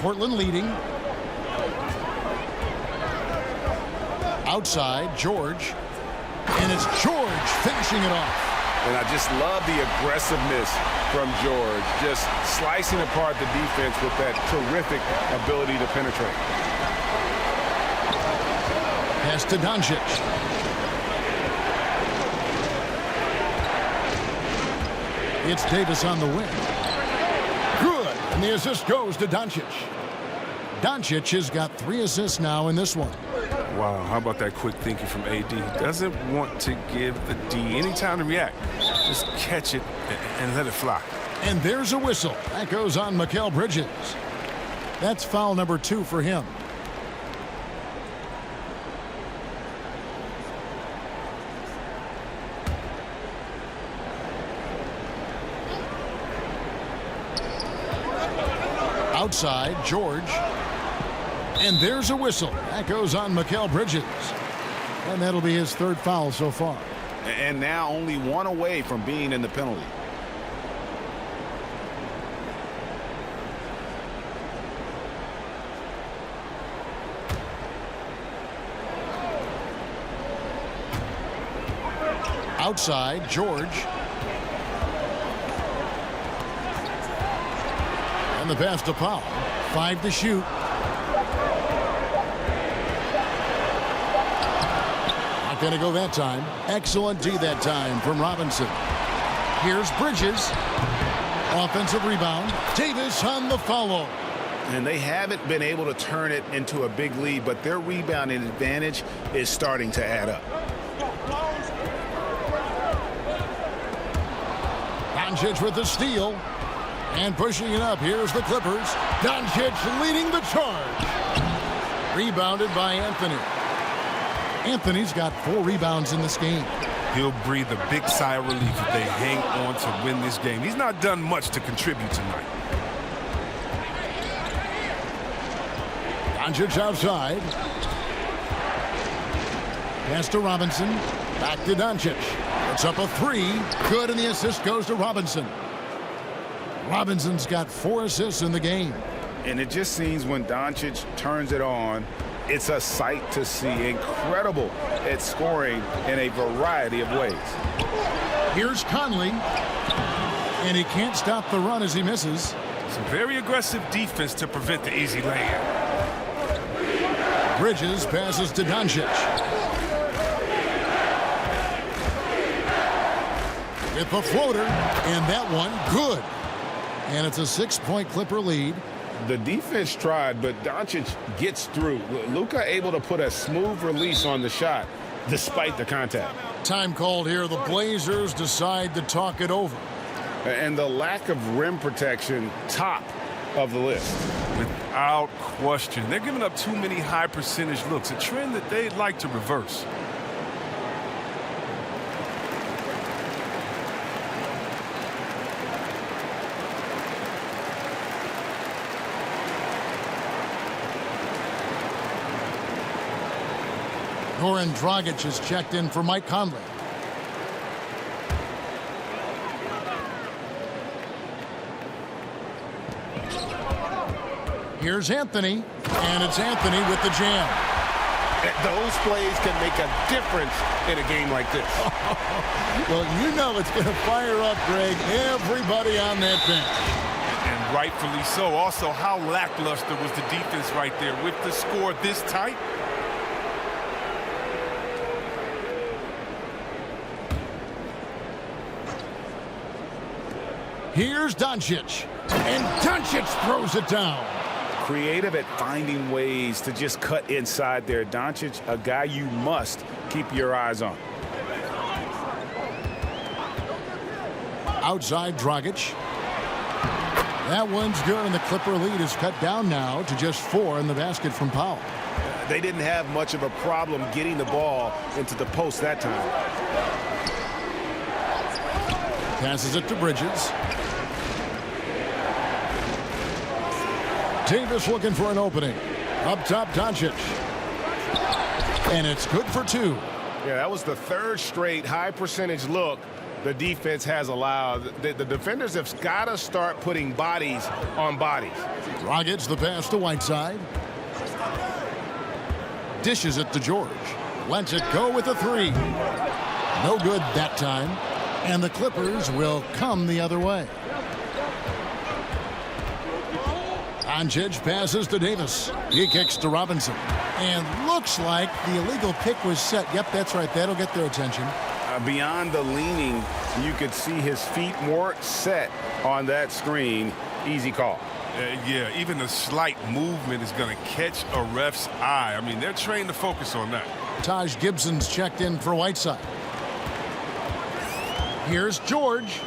Portland leading. Outside, George. And it's George finishing it off. And I just love the aggressiveness from George, just slicing apart the defense with that terrific ability to penetrate. Pass to Doncic. It's Davis on the wing. Good. And the assist goes to Doncic. Doncic has got 3 assists now in this one. Wow, how about that quick thinking from AD? Doesn't want to give the D any time to react. Just catch it and let it fly. And there's a whistle. That goes on Mikal Bridges. That's foul number 2 for him. Outside, George. And there's a whistle. That goes on Mikal Bridges. And that'll be his 3rd foul so far. And now only 1 away from being in the penalty. Outside, George. And the pass to Powell. 5 to shoot. Not going to go that time. Excellent D that time from Robinson. Here's Bridges. Offensive rebound. Davis on the follow. And they haven't been able to turn it into a big lead, but their rebounding advantage is starting to add up. Doncic with the steal. And pushing it up. Here's the Clippers. Doncic leading the charge. Rebounded by Anthony. Anthony's got 4 rebounds in this game. He'll breathe a big sigh of relief if they hang on to win this game. He's not done much to contribute tonight. Doncic outside. Pass to Robinson. Back to Doncic. It's up a 3. Good, and the assist goes to Robinson. Robinson's got 4 assists in the game. And it just seems when Doncic turns it on, it's a sight to see. Incredible at scoring in a variety of ways. Here's Conley. And he can't stop the run as he misses. Some very aggressive defense to prevent the easy layup. Bridges passes to Doncic. With the floater. And that one, good. And it's a 6-point Clipper lead. The defense tried, but Doncic gets through. Luka able to put a smooth release on the shot despite the contact. Time called here. The Blazers decide to talk it over. And the lack of rim protection, top of the list. Without question. They're giving up too many high percentage looks, a trend that they'd like to reverse. Goran Dragic has checked in for Mike Conley. Here's Anthony, and it's Anthony with the jam. Those plays can make a difference in a game like this. Well, you know it's going to fire up, Greg, everybody on that bench. And rightfully so. Also, how lackluster was the defense right there with the score this tight? Here's Doncic, and Doncic throws it down. Creative at finding ways to just cut inside there. Doncic, a guy you must keep your eyes on. Outside Dragic. That one's good, and the Clipper lead is cut down now to just 4 in the basket from Powell. They didn't have much of a problem getting the ball into the post that time. Passes it to Bridges. Davis looking for an opening. Up top, Doncic. And it's good for 2. Yeah, that was the third straight high percentage look the defense has allowed. The defenders have got to start putting bodies on bodies. Dragic the pass to Whiteside. Dishes it to George. Lets it go with a 3. No good that time. And the Clippers will come the other way. Doncic passes to Davis. He kicks to Robinson. And looks like the illegal pick was set. Yep, that's right. That'll get their attention. Beyond the leaning, you could see his feet more set on that screen. Easy call. Yeah, even a slight movement is going to catch a ref's eye. I mean, they're trained to focus on that. Taj Gibson's checked in for Whiteside. Here's George.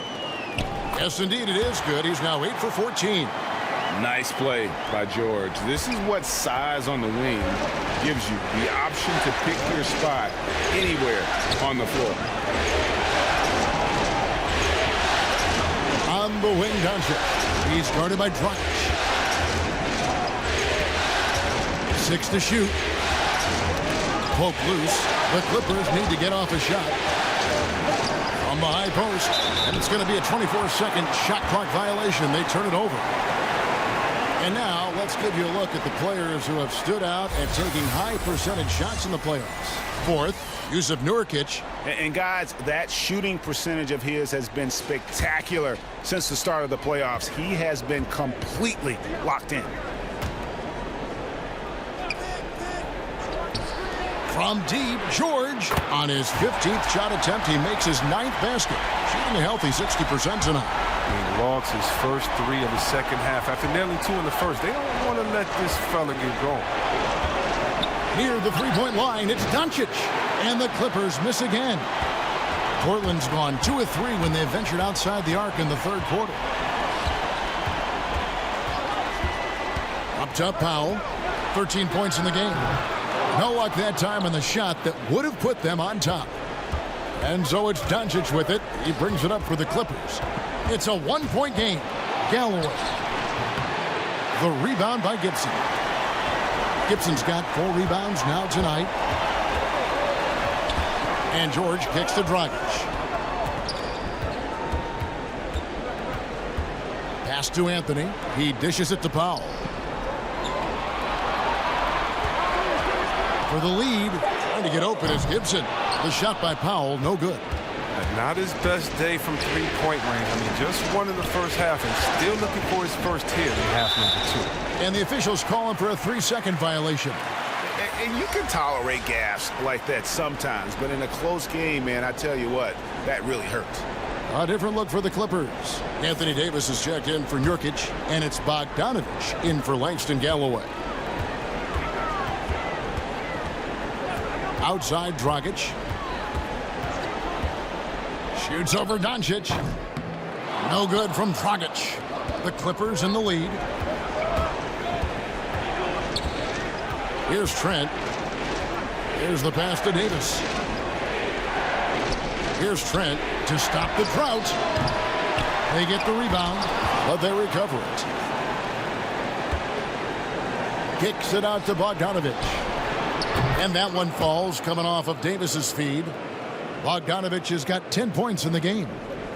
Yes, indeed, it is good. He's now 8 for 14. Nice play by George. This is what size on the wing gives you, the option to pick your spot anywhere on the floor. On the wing, Doncic. He's guarded by Dragic. 6 to shoot. Poke loose. The Clippers need to get off a shot. From the high post. And it's going to be a 24-second shot clock violation. They turn it over. And now let's give you a look at the players who have stood out at taking high percentage shots in the playoffs. Fourth, Jusuf Nurkic. And guys, that shooting percentage of his has been spectacular since the start of the playoffs. He has been completely locked in. From deep, George. On his 15th shot attempt, he makes his 9th basket. Shooting a healthy 60% tonight. He logs his first 3 of the second half after nearly 2 in the first. They don't want to let this fella get going. Near the three-point line, it's Doncic. And the Clippers miss again. Portland's gone 2 of 3 when they ventured outside the arc in the third quarter. Up top, Powell. 13 points in the game. No luck that time on the shot that would have put them on top. And so it's Doncic with it. He brings it up for the Clippers. It's a 1-point game. Galloway. The rebound by Gibson. Gibson's got 4 rebounds now tonight. And George kicks to Dragic. Pass to Anthony. He dishes it to Powell. For the lead, trying to get open is Gibson. The shot by Powell, no good. Not his best day from three-point range. I mean, just one in the first half and still looking for his first hit in half number 2. And the officials call him for a 3-second violation. And you can tolerate gaffes like that sometimes, but in a close game, man, I tell you what, that really hurts. A different look for the Clippers. Anthony Davis is checked in for Nurkic, and it's Bogdanovich in for Langston Galloway. Outside Dragic. Shoots over Doncic. No good from Dragic. The Clippers in the lead. Here's Trent. Here's the pass to Davis. Here's Trent to stop the drought. They get the rebound, but they recover it. Kicks it out to Bogdanovich. And that one falls coming off of Davis's feed. Bogdanovich has got 10 points in the game.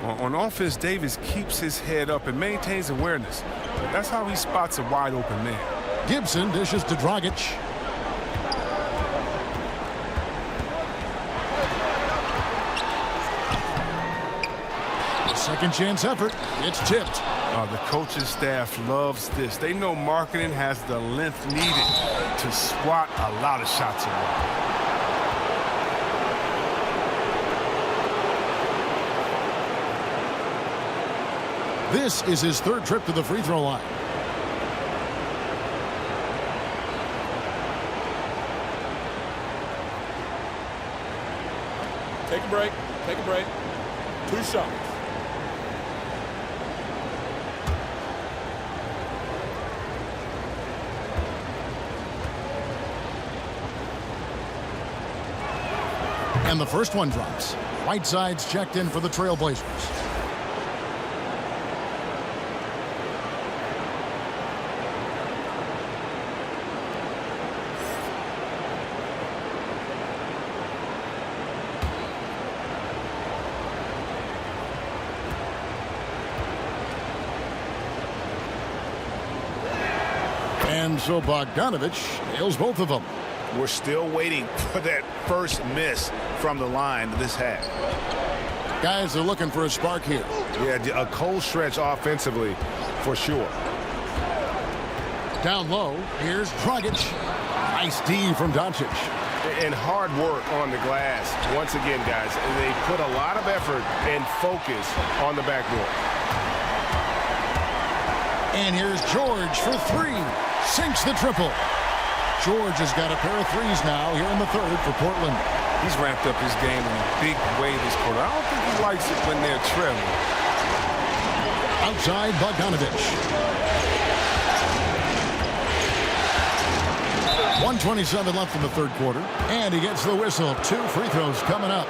On offense, Davis keeps his head up and maintains awareness. That's how he spots a wide open man. Gibson dishes to Dragic. Second chance effort. It's tipped. The coaching staff loves this. They know marketing has the length needed to swat a lot of shots away. This is his third trip to the free throw line. Take a break. Take a break. 2 shots. And the first one drops. Whiteside's checked in for the Trailblazers. And so Bogdanovich nails both of them. We're still waiting for that first miss from the line this half. Guys are looking for a spark here. Yeah, a cold stretch offensively for sure. Down low, here's Dragic. Nice D from Doncic. And hard work on the glass. Once again, guys, they put a lot of effort and focus on the backboard. And here's George for 3. Sinks the triple. George has got a pair of threes now here in the third for Portland. He's ramped up his game in a big way this quarter. I don't think he likes it when they're trailing. Outside Bogdanovich. 1:27 left in the third quarter. And he gets the whistle. 2 free throws coming up.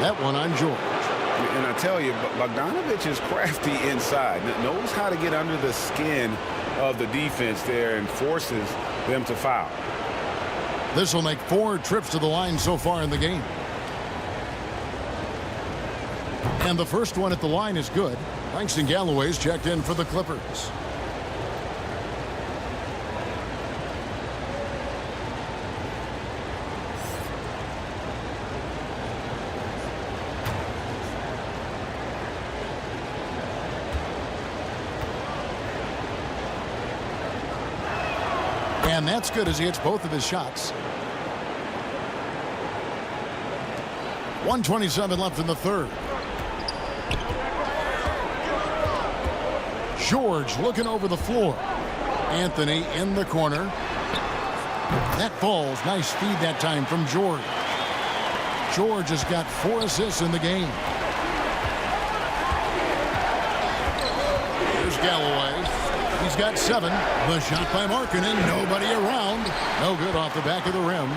That one on George. And I tell you, Bogdanovich is crafty inside. Knows how to get under the skin of the defense there and forces them to foul. This will make 4 trips to the line so far in the game. And the first one at the line is good. Langston Galloway's checked in for the Clippers. And that's good as he hits both of his shots. 1:27 left in the third. George looking over the floor. Anthony in the corner. That falls. Nice feed that time from George. George has got 4 assists in the game. Here's Galloway. He's got 7. The shot by Markkanen. Nobody around. No good off the back of the rim.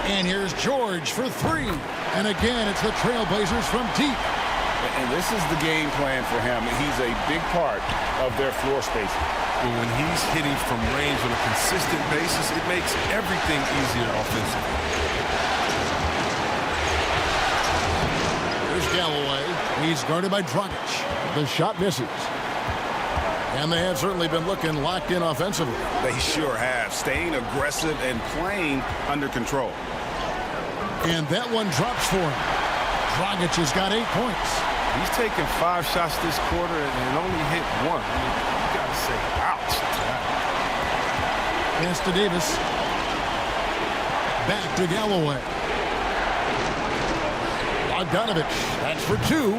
And here's George for 3. And again, it's the Trailblazers from deep. And this is the game plan for him. He's a big part of their floor spacing. But when he's hitting from range on a consistent basis, it makes everything easier offensively. Here's Galloway. He's guarded by Dragic. The shot misses. And they have certainly been looking locked in offensively. They sure have. Staying aggressive and playing under control. And that one drops for him. Dragic has got 8 points. He's taken 5 shots this quarter and only hit 1. I mean, you got to say, ouch. Pass to Davis. Back to Galloway. Bogdanovich. That's for 2.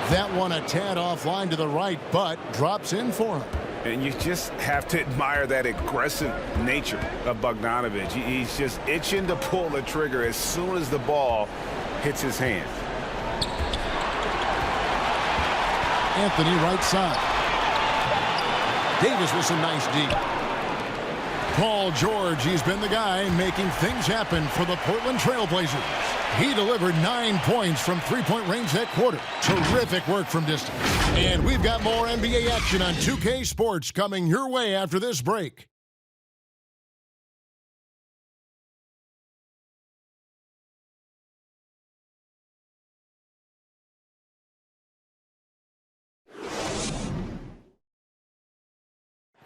That one a tad offline to the right, but drops in for him. And you just have to admire that aggressive nature of Bogdanovich. He's just itching to pull the trigger as soon as the ball hits his hand. Anthony right side. Davis with some nice D. Paul George, he's been the guy making things happen for the Portland Trailblazers. He delivered 9 points from three-point range that quarter. Terrific work from distance. And we've got more NBA action on 2K Sports coming your way after this break.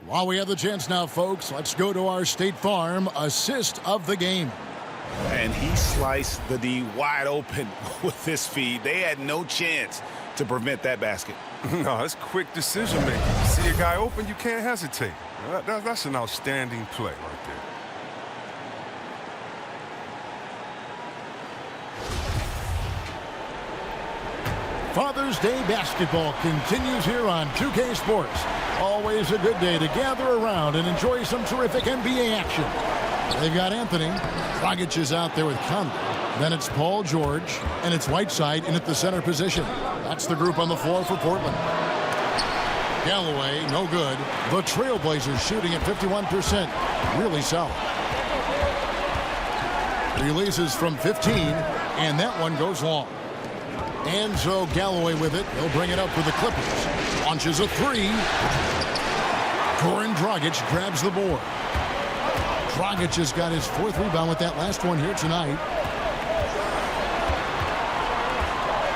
While we have the chance now, folks, let's go to our State Farm assist of the game. And he sliced the D wide open with his feed. They had no chance to prevent that basket. No, that's quick decision making. You see a guy open, you can't hesitate. That's an outstanding play right there. Father's Day basketball continues here on 2K Sports. Always a good day to gather around and enjoy some terrific NBA action. They've got Anthony. Dragic is out there with Conley. Then it's Paul George, and it's Whiteside in at the center position. That's the group on the floor for Portland. Galloway, no good. The Trailblazers shooting at 51%. Really solid. Releases from 15, and that one goes long. And so Galloway with it. He'll bring it up for the Clippers. Launches a three. Goran Dragic grabs the board. Dragic has got his 4th rebound with that last one here tonight.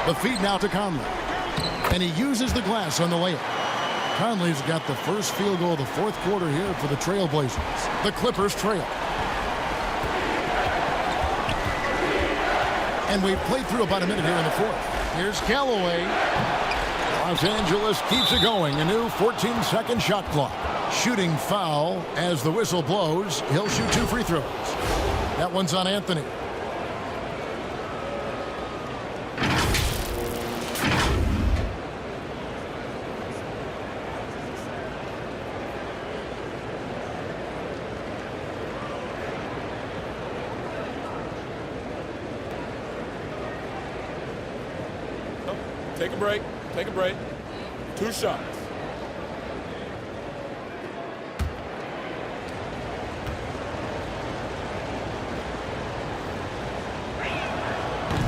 The feed now to Conley. And he uses the glass on the layup. Conley's got the first field goal of the 4th quarter here for the Trailblazers. The Clippers trail. And we've played through about a minute here in the 4th. Here's Galloway. Los Angeles keeps it going. A new 14-second shot clock. Shooting foul as the whistle blows. He'll shoot 2 free throws. That one's on Anthony. Take a break. Take a break. 2 shots.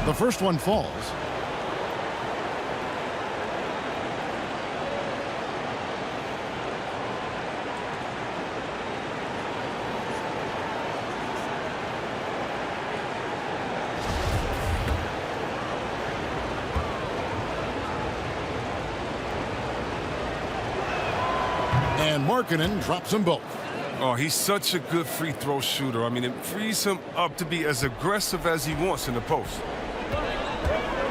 The first one falls. And Markkanen drops them both. Oh, he's such a good free throw shooter. I mean, it frees him up to be as aggressive as he wants in the post.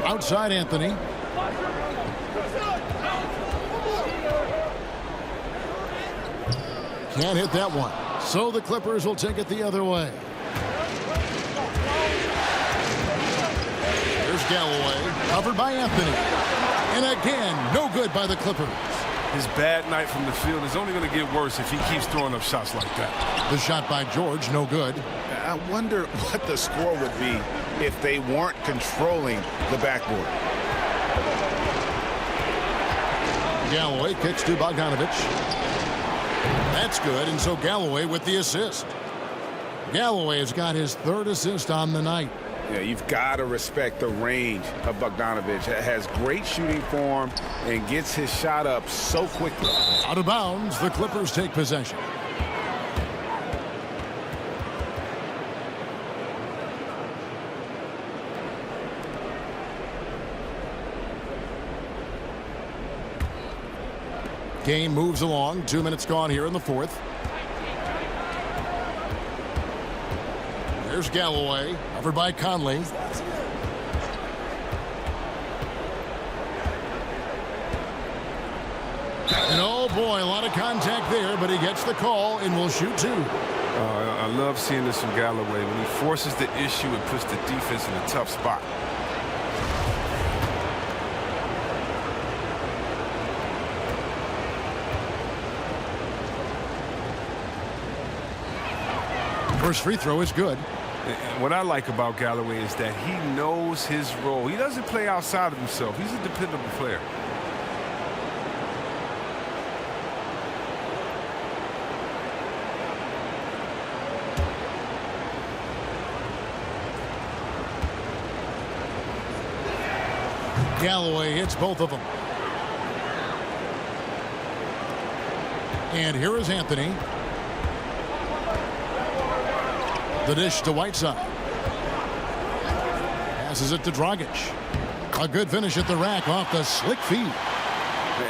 Outside Anthony. Can't hit that one. So the Clippers will take it the other way. Here's Galloway. Covered by Anthony. And again, no good by the Clippers. His bad night from the field is only going to get worse if he keeps throwing up shots like that. The shot by George, no good. I wonder what the score would be if they weren't controlling the backboard. Galloway kicks to Bogdanovich. That's good, and so Galloway with the assist. Galloway has got his 3rd assist on the night. Yeah, you've got to respect the range of Bogdanovich. Has great shooting form and gets his shot up so quickly. Out of bounds, the Clippers take possession. Game moves along. 2 minutes gone here in the 4th. There's Galloway, covered by Conley. And oh boy, a lot of contact there, but he gets the call and will shoot 2. I love seeing this from Galloway. When he forces the issue, it puts the defense in a tough spot. First free throw is good. What I like about Galloway is that he knows his role. He doesn't play outside of himself. He's a dependable player. Galloway hits both of them. And here is Anthony. The dish to Whiteside. Passes it to Dragic. A good finish at the rack off the slick feed.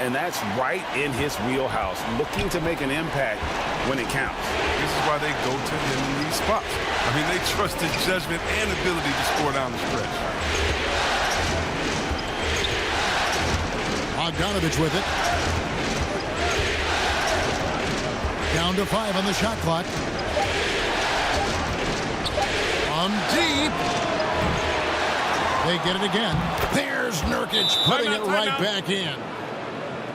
And that's right in his wheelhouse, looking to make an impact when it counts. This is why they go to him in these spots. I mean, they trust his judgment and ability to score down the stretch. Bogdanovich with it. Down to 5 on the shot clock. From deep. They get it again. There's Nurkic putting it right back in.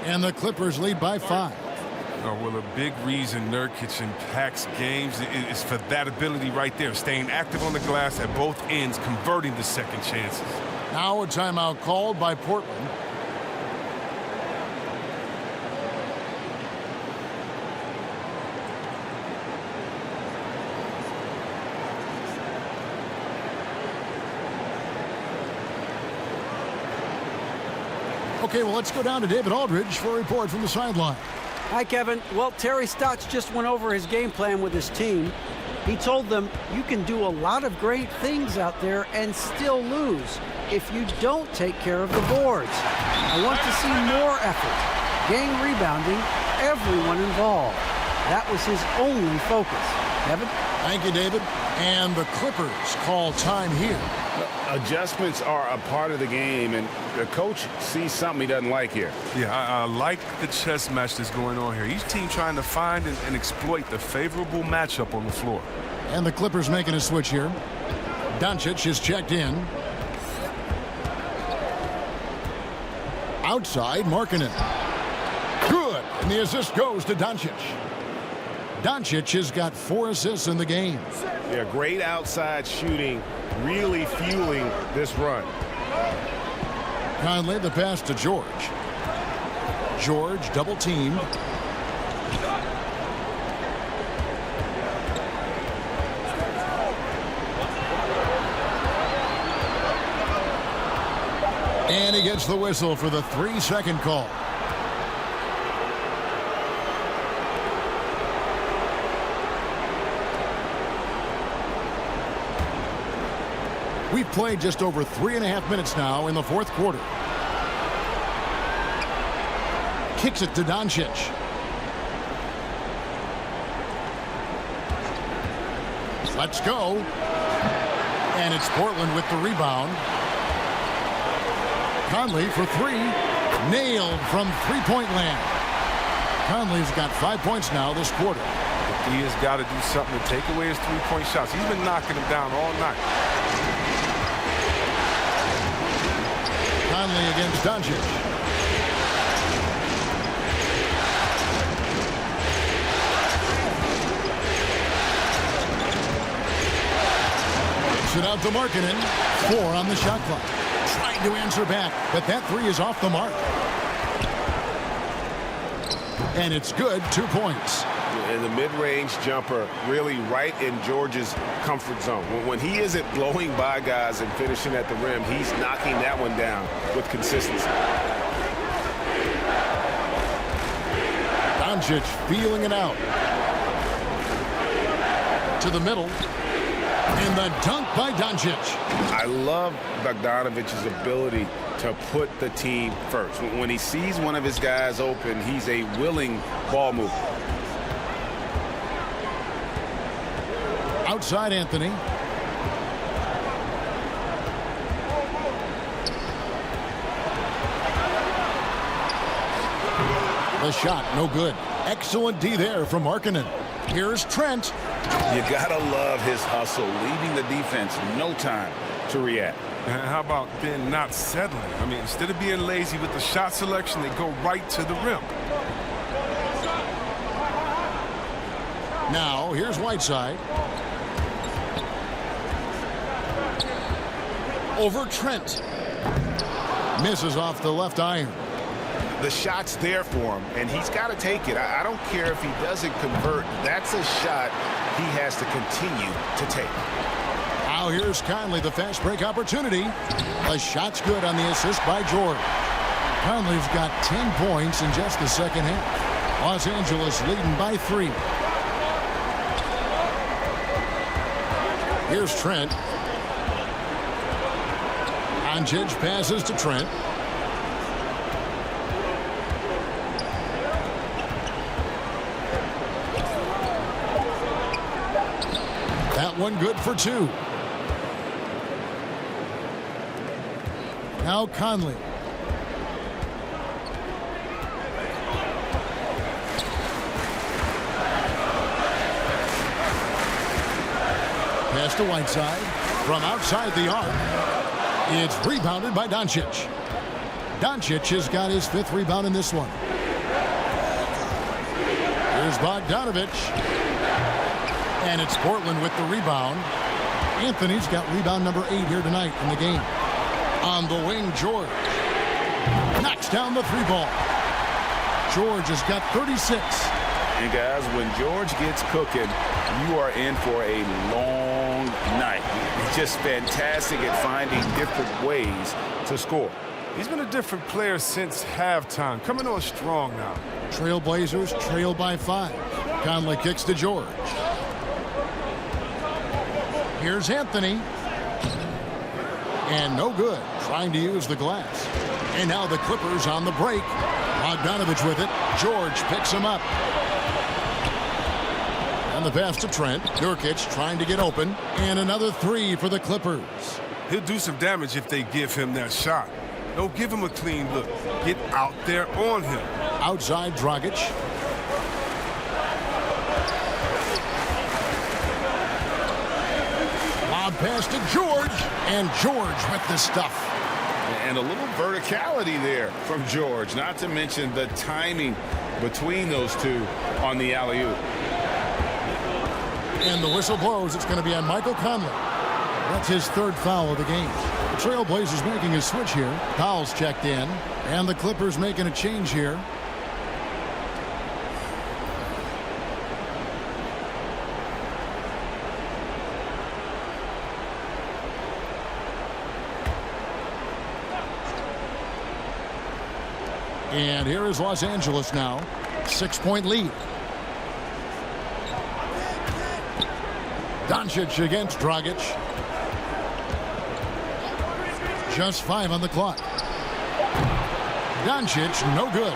And the Clippers lead by 5. Oh, well, a big reason Nurkic impacts games is for that ability right there, staying active on the glass at both ends, converting the second chances. Now a timeout called by Portland. Okay, well, let's go down to David Aldridge for a report from the sideline. Hi, Kevin. Well, Terry Stotts just went over his game plan with his team. He told them you can do a lot of great things out there and still lose if you don't take care of the boards. I want to see more effort, gang rebounding, everyone involved. That was his only focus. Kevin? Thank you, David. And the Clippers call time here. Adjustments are a part of the game, and the coach sees something he doesn't like here. Yeah, I like the chess match that's going on here. Each team trying to find and exploit the favorable matchup on the floor. And the Clippers making a switch here. Doncic is checked in. Outside, Markkanen. Good. And the assist goes to Doncic. Doncic has got 4 assists in the game. Yeah, great outside shooting, really fueling this run. Conley, the pass to George. George double teamed. And he gets the whistle for the 3-second call. We've played just over 3.5 minutes now in the fourth quarter. Kicks it to Doncic. Let's go. And it's Portland with the rebound. Conley for 3. Nailed from three-point land. Conley's got 5 points now this quarter. He has got to do something to take away his three-point shots. He's been knocking them down all night. Conley against Doncic. It out to Markkanen. 4 on the shot clock. Trying to answer back, but that 3 is off the mark. And it's good. 2 points. And the mid-range jumper really right in George's comfort zone. When he isn't blowing by guys and finishing at the rim, he's knocking that one down with consistency. Doncic feeling it out. To the middle. And the dunk by Doncic. I love Bogdanovich's ability to put the team first. When he sees one of his guys open, he's a willing ball mover. Outside Anthony. The shot, no good. Excellent D there from Markkanen. Here's Trent. You gotta love his hustle, leaving the defense no time to react. And how about then not settling? I mean, instead of being lazy with the shot selection, they go right to the rim. Now, here's Whiteside. Over Trent. Misses off the left iron. The shot's there for him, and he's got to take it. I don't care if he doesn't convert. That's a shot he has to continue to take. Now here's Conley, the fast break opportunity. The shot's good on the assist by George. Conley's got 10 points in just the second half. Los Angeles leading by 3. Here's Trent. Doncic passes to Trent. That one good for 2. Now Conley. Pass to Whiteside. From outside the arc. It's rebounded by Doncic. Doncic has got his 5th rebound in this one. Here's Bogdanovich. And it's Portland with the rebound. Anthony's got rebound number 8 here tonight in the game. On the wing, George. Knocks down the 3 ball. George has got 36. And guys, when George gets cooking, you are in for a long night. He's just fantastic at finding different ways to score. He's been a different player since halftime, coming on strong now. Trailblazers trail by 5. Conley kicks to George. Here's Anthony. And no good. Trying to use the glass. And now the Clippers on the break. Bogdanovich with it. George picks him up. And the pass to Trent. Nurkic trying to get open. And another 3 for the Clippers. He'll do some damage if they give him that shot. Don't give him a clean look. Get out there on him. Outside Dragic. Lob pass to George. And George with the stuff. And a little verticality there from George, not to mention the timing between those two on the alley-oop. And the whistle blows. It's going to be on Michael Conley. That's his 3rd foul of the game. The Trailblazers making a switch here. Powell's checked in. And the Clippers making a change here. And here is Los Angeles now. 6-point lead. Doncic against Dragic. Just 5 on the clock. Doncic, no good.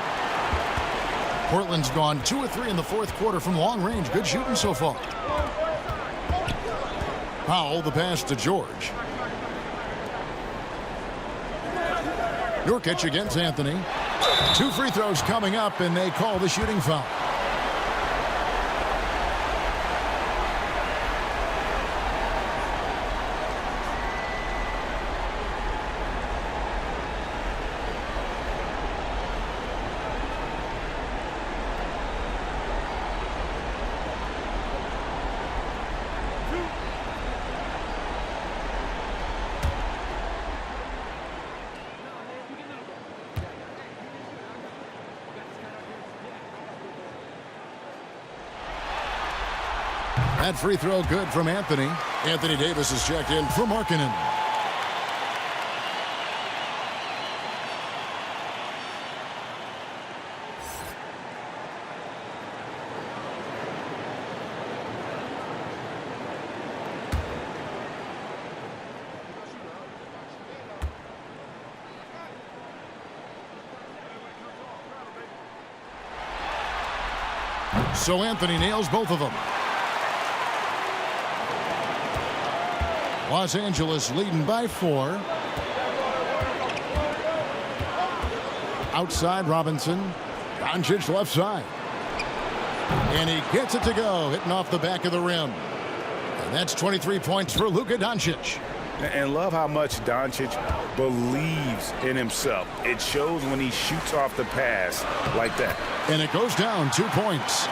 Portland's gone 2 of 3 in the 4th quarter from long range. Good shooting so far. Powell, the pass to George. Nurkic against Anthony. 2 free throws coming up, and they call the shooting foul. That free throw good from Anthony. Anthony Davis is checked in for Markkanen. So Anthony nails both of them. Los Angeles leading by 4. Outside Robinson. Doncic left side. And he gets it to go, hitting off the back of the rim. And that's 23 points for Luka Doncic. And love how much Doncic believes in himself. It shows when he shoots off the pass like that. And it goes down 2 points.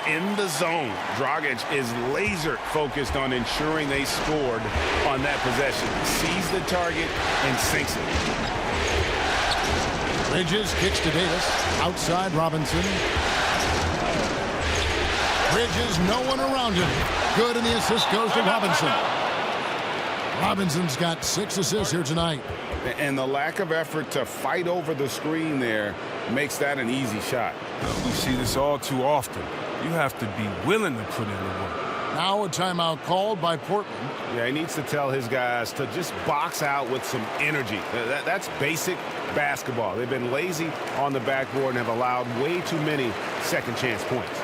In the zone, Dragic is laser focused on ensuring they scored on that possession. Sees the target and sinks it. Bridges kicks to Davis. Outside Robinson. Bridges, no one around him. Good, and the assist goes to Robinson. Robinson's got 6 assists here tonight. And the lack of effort to fight over the screen there makes that an easy shot. We see this all too often. You have to be willing to put in the work. Now a timeout called by Portland. Yeah, he needs to tell his guys to just box out with some energy. That's basic basketball. They've been lazy on the backboard and have allowed way too many second chance points.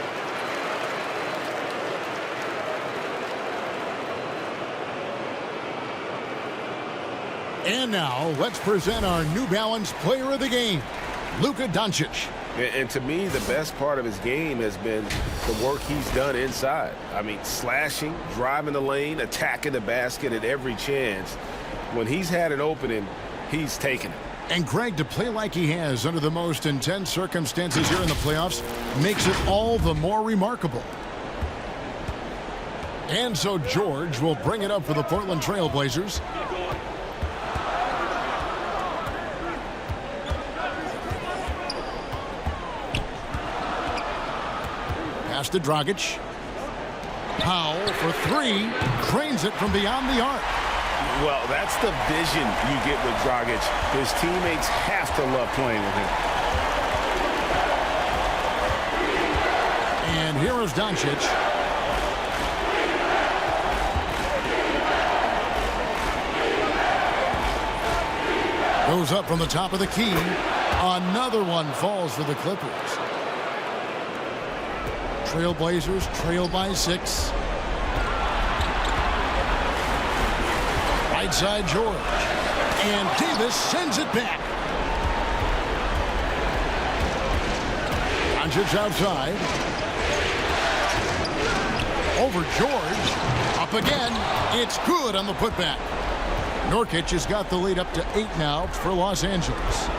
And now, let's present our New Balance Player of the Game, Luka Doncic. And to me, the best part of his game has been the work he's done inside. I mean, slashing, driving the lane, attacking the basket at every chance. When he's had an opening, he's taken it. And Greg, to play like he has under the most intense circumstances here in the playoffs makes it all the more remarkable. And so George will bring it up for the Portland Trail Blazers. Pass to Dragic. Powell for three. Drains it from beyond the arc. Well, that's the vision you get with Dragic. His teammates have to love playing with him. And here is Doncic. Goes up from the top of the key. Another one falls for the Clippers. Trailblazers trail by 6. Right side George. And Davis sends it back. Doncic outside. Over George. Up again. It's good on the putback. Nurkic has got the lead up to 8 now for Los Angeles.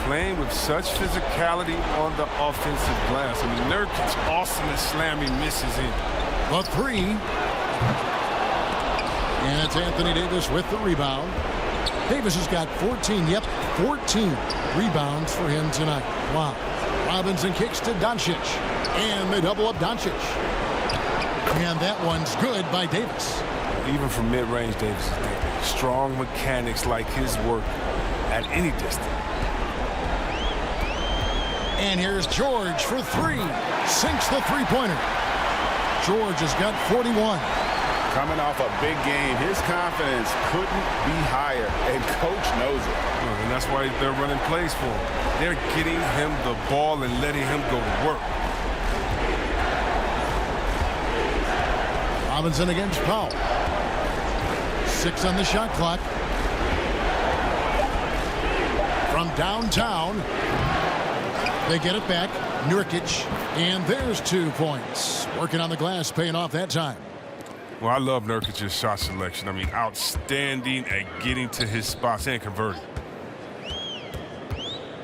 Playing with such physicality on the offensive glass. I mean, Nurkic awesome at slamming misses in. The 3. And it's Anthony Davis with the rebound. Davis has got 14 rebounds for him tonight. Wow. Robinson kicks to Doncic. And they double up Doncic. And that one's good by Davis. Even from mid-range, Davis is there. Strong mechanics like his work at any distance. And here's George for 3. Sinks the three-pointer. George has got 41. Coming off a big game, his confidence couldn't be higher, and coach knows it. And that's why they're running plays for him. They're getting him the ball and letting him go to work. Robinson against Powell. 6 on the shot clock. From downtown, they get it back. Nurkic, and there's 2 points. Working on the glass, paying off that time. Well, I love Nurkic's shot selection. I mean, outstanding at getting to his spots and converting.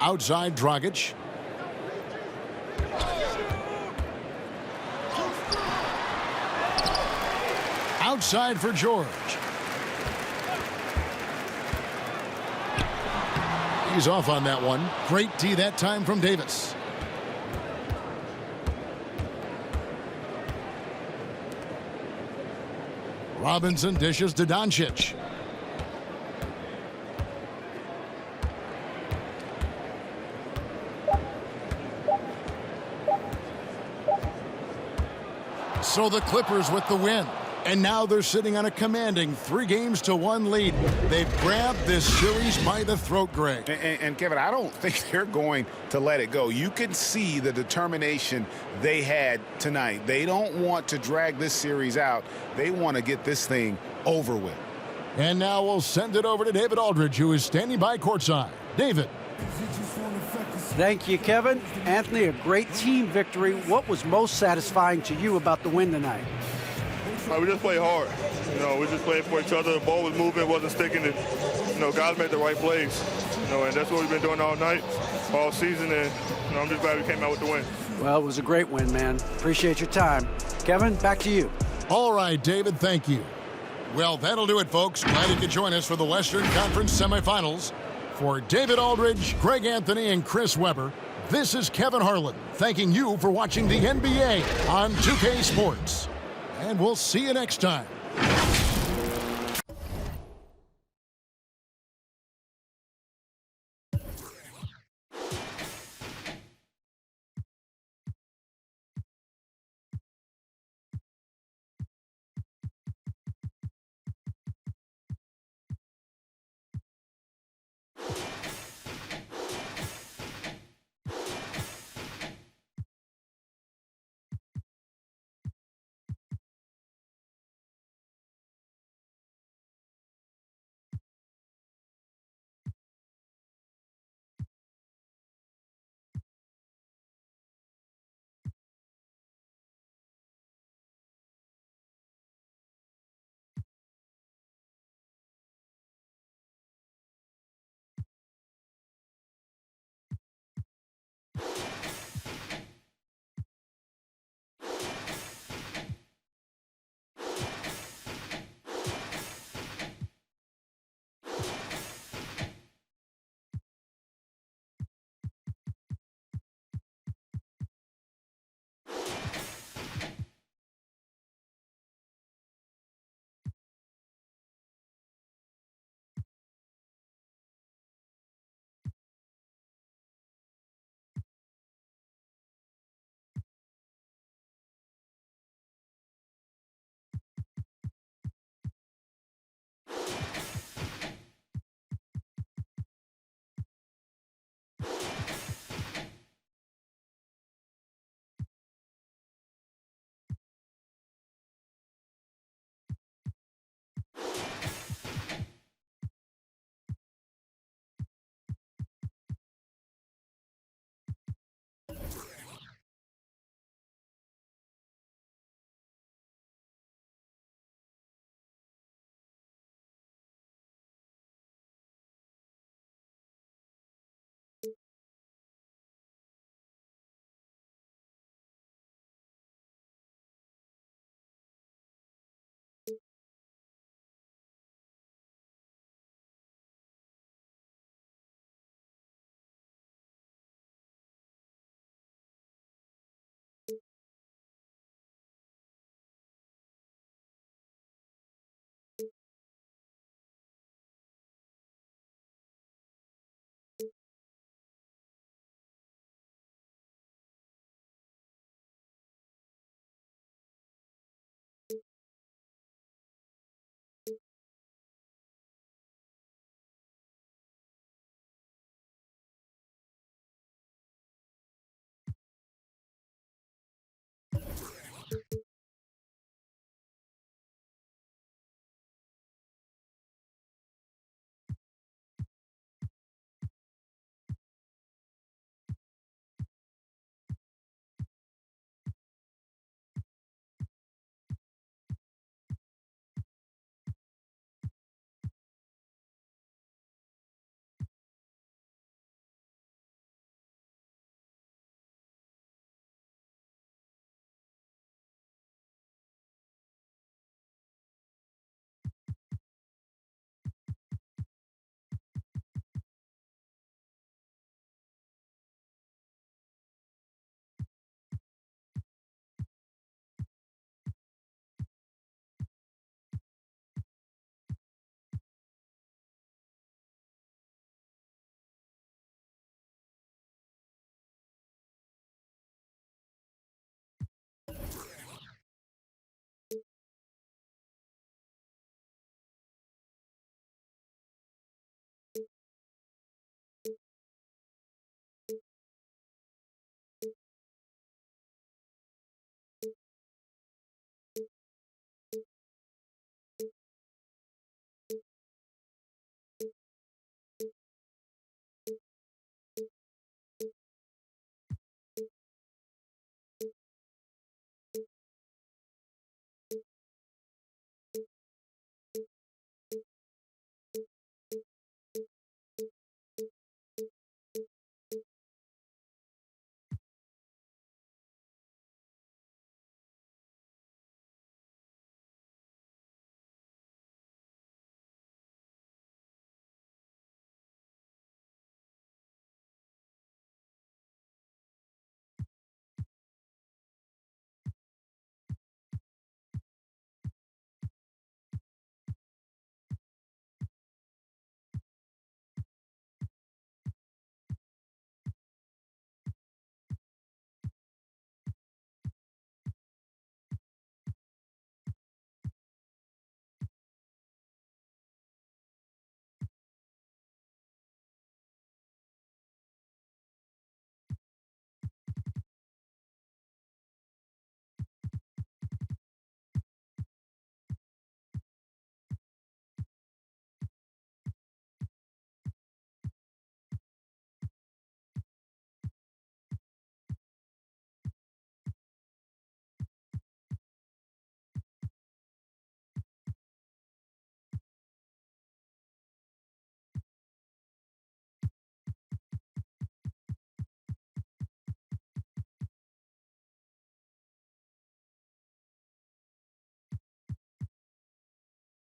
Outside Dragic. Outside for George. He's off on that one. Great D that time from Davis. Robinson dishes to Doncic. So the Clippers with the win. And now they're sitting on a commanding 3-1 lead. They've grabbed this series by the throat, Greg. And Kevin, I don't think they're going to let it go. You can see the determination they had tonight. They don't want to drag this series out. They want to get this thing over with. And now we'll send it over to David Aldridge, who is standing by courtside. David. Thank you, Kevin. Anthony, a great team victory. What was most satisfying to you about the win tonight? We just played hard. We just played for each other. The ball was moving, wasn't sticking. And, guys made the right plays. And that's what we've been doing all night, all season. And I'm just glad we came out with the win. Well, it was a great win, man. Appreciate your time. Kevin, back to you. All right, David, thank you. Well, that'll do it, folks. Glad you could join us for the Western Conference semifinals. For David Aldridge, Greg Anthony, and Chris Webber, this is Kevin Harlan thanking you for watching the NBA on 2K Sports. And we'll see you next time.